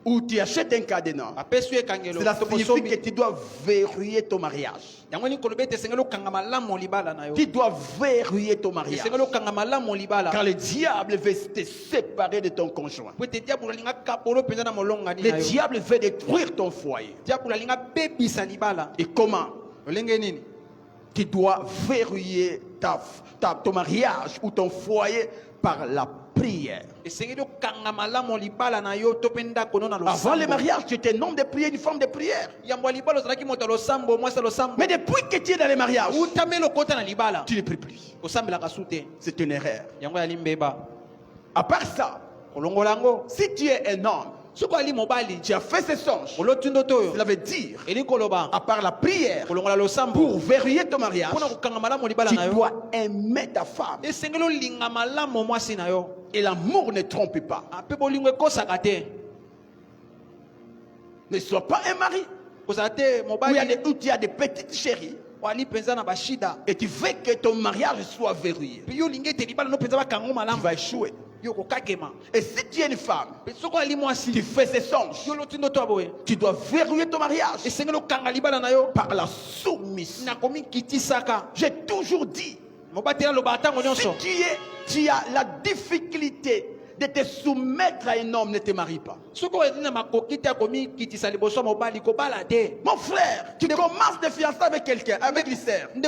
ou tu achètes un cadenas, cela signifie que tu dois verrouiller ton mariage. Tu dois verrouiller ton mariage. Car le diable veut te séparer de ton conjoint. Le diable veut détruire ton foyer. Et comment? Tu dois verrouiller ton mariage ou ton foyer par la prière. Avant le mariage, tu étais un homme de prière, une femme de prière. Mais depuis que tu es dans le mariage, tu ne pries plus. C'est une erreur. À part ça, si tu es un homme, tu as fait ce songe, cela veut dire, à part la prière, pour verrouiller ton mariage, tu dois aimer ta femme. Et l'amour ne trompe pas. Ne sois pas un mari où tu as des petites chéries et tu veux que ton mariage soit verrouillé. Tu vas échouer. Et si tu es une femme, tu fais ces songes, tu dois verrouiller ton mariage par la soumission. J'ai toujours dit, si tu as la difficulté de te soumettre à un homme, ne te marie pas. Mon frère, tu commences de fiancer avec quelqu'un, avec l'issère. Et tu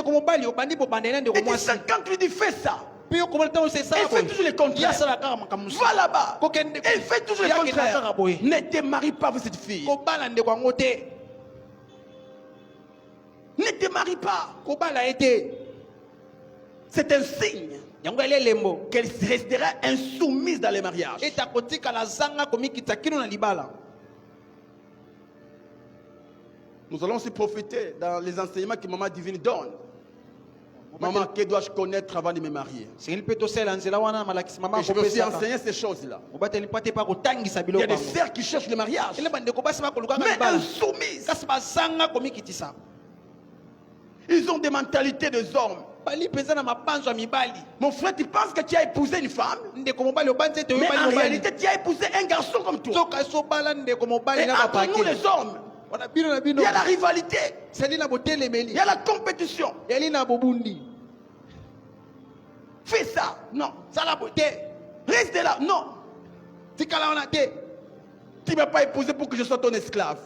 sais, quand tu dis fais ça, il fait toujours le contraire. Va là-bas. Il fait toujours le contraire. Ne te marie pas avec cette fille. Ne te marie pas. C'est un signe qu'elle restera insoumise dans les mariages. Nous allons aussi profiter dans les enseignements que Maman Divine donne. Maman, que dois-je connaître avant de me marier? Et je peux aussi enseigner ces choses-là. Il y a des sœurs qui cherchent le mariage, mais insoumises. Ils ont des mentalités de hommes. Mon frère, tu penses que tu as épousé une femme, mais en réalité tu as épousé un garçon comme toi. Et entre nous les hommes, il y a la rivalité, il y a la compétition. Fais ça, non. Reste là, non. Tu ne m'as pas épousé pour que je sois ton esclave.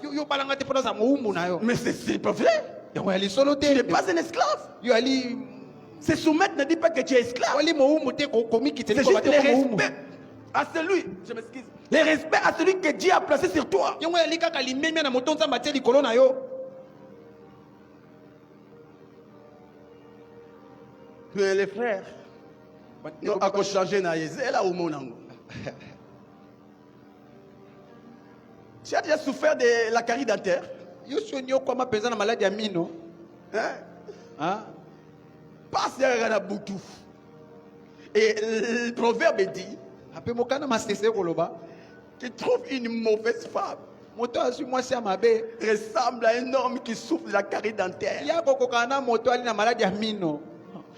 Mais c'est pas vrai. Tu n'es pas un esclave. Se soumettre ne dit pas que tu es esclave. C'est juste le respect à celui, je m'excuse, le respect à celui que Dieu a placé sur toi. Mais les frères, nous avons changé na là où mon ango. Tu as déjà souffert de la carie dentaire? Hein? Passe à Boutou. Et le proverbe dit qu'il trouve une mauvaise femme ressemble à un homme qui souffre de la carie dentaire.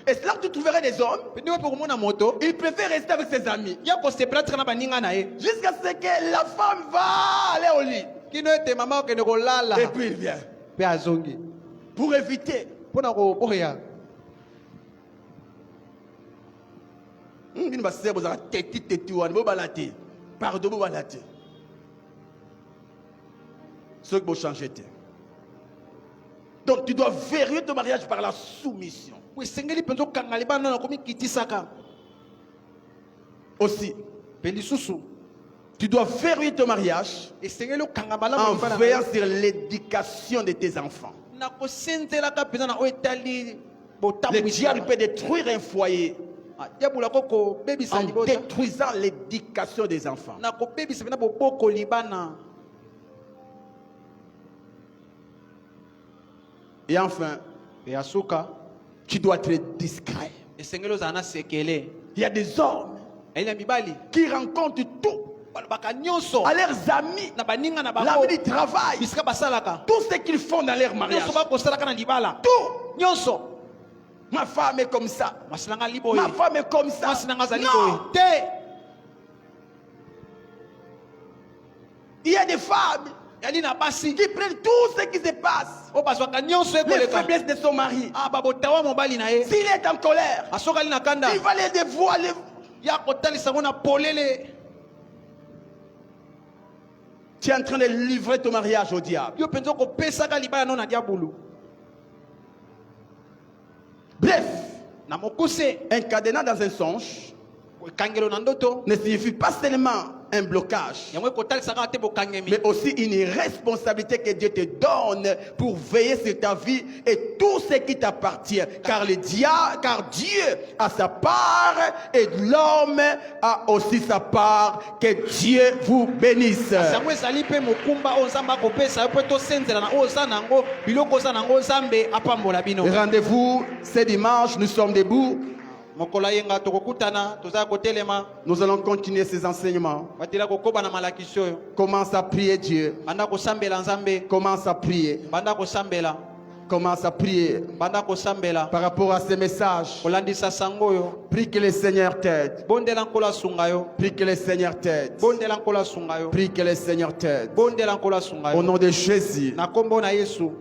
Et c'est là que tu trouverais des hommes, ils préfèrent rester avec ses amis jusqu'à ce que la femme va aller au lit. Et puis il vient pour éviter. Pardon, vous balate. Ce que vous changez. Donc tu dois verrouiller ton mariage par la soumission. esengeli mpenza okanga libala nano komikitisaka Aussi, mpe lisusu tu dois verrouiller ton mariage esengeli okanga en malamu libala veillant sur l'éducation de tes enfants. na kosenzelaka mpenza na oyo etali Le botambwisi diable peut détruire un foyer diabolo akokobebisa en libota détruisant l'éducation des enfants. na kobebisa mpena boboko libana. Et enfin, mpe ya suka tu dois être discret. esengeli ozala na sekele Il y a des hommes eli na mibali qui rencontrent tout balobaka nyonso à leurs amis, na baninga na l'ami bango du travail, bisika basalaka tout ce qu'ils font dans leur mariage. nyonso bakosalaka na libala Tout. nyonso. Ma femme est comme ça. mwasi na nga liboye Ma femme est comme ça. mwasi na nga azali Non. boye te. Il y a des femmes yali na basi qui prennent tout ce qui se passe, oyo bazwaka nyonso les ekoleka faiblesses de son mari. babotawa mobali na ye S'il est en colère, asoki ali na kanda il va les dévoiler. ya kotalisa ngo na polele. Tu es en train de livrer ton mariage au diable. yo mpenza okopesaka libala no na diabulu. Bref, na mokuse un cadenas dans un songe ekangelo na ndoto ne signifie pas seulement un blocage, yango ekotalisaka te bokangemi mais aussi une responsabilité que Dieu te donne pour veiller sur ta vie et tout ce qui t'appartient. Car Dieu a sa part et l'homme a aussi sa part. Que Dieu vous bénisse. yango ezali mpe mokumba oyo nzambe akopesa yo mpo tosenzela na oyo oza nango biloko oza nango nzambe apambola bino. Rendez-vous ce dimanche, nous sommes debout. mokolo ayenga tokokutana tozala kotelema Nous allons continuer ces enseignements. batela kokoba na malakisi oyo Commence à prier Dieu. banda kosambela nzambe Commence à prier. banda kosambela Commence à prier banda kosambela par rapport à ces messages. kolandisa sango oyo. Prie que le Seigneur t'aide. bondela nkolo asunga yo Prie que le Seigneur t'aide. bondela nkolo asunga yo Prie que le Seigneur t'aide. bondela nkolo asunga Au yo nom de Jésus. na kombo na Yesu.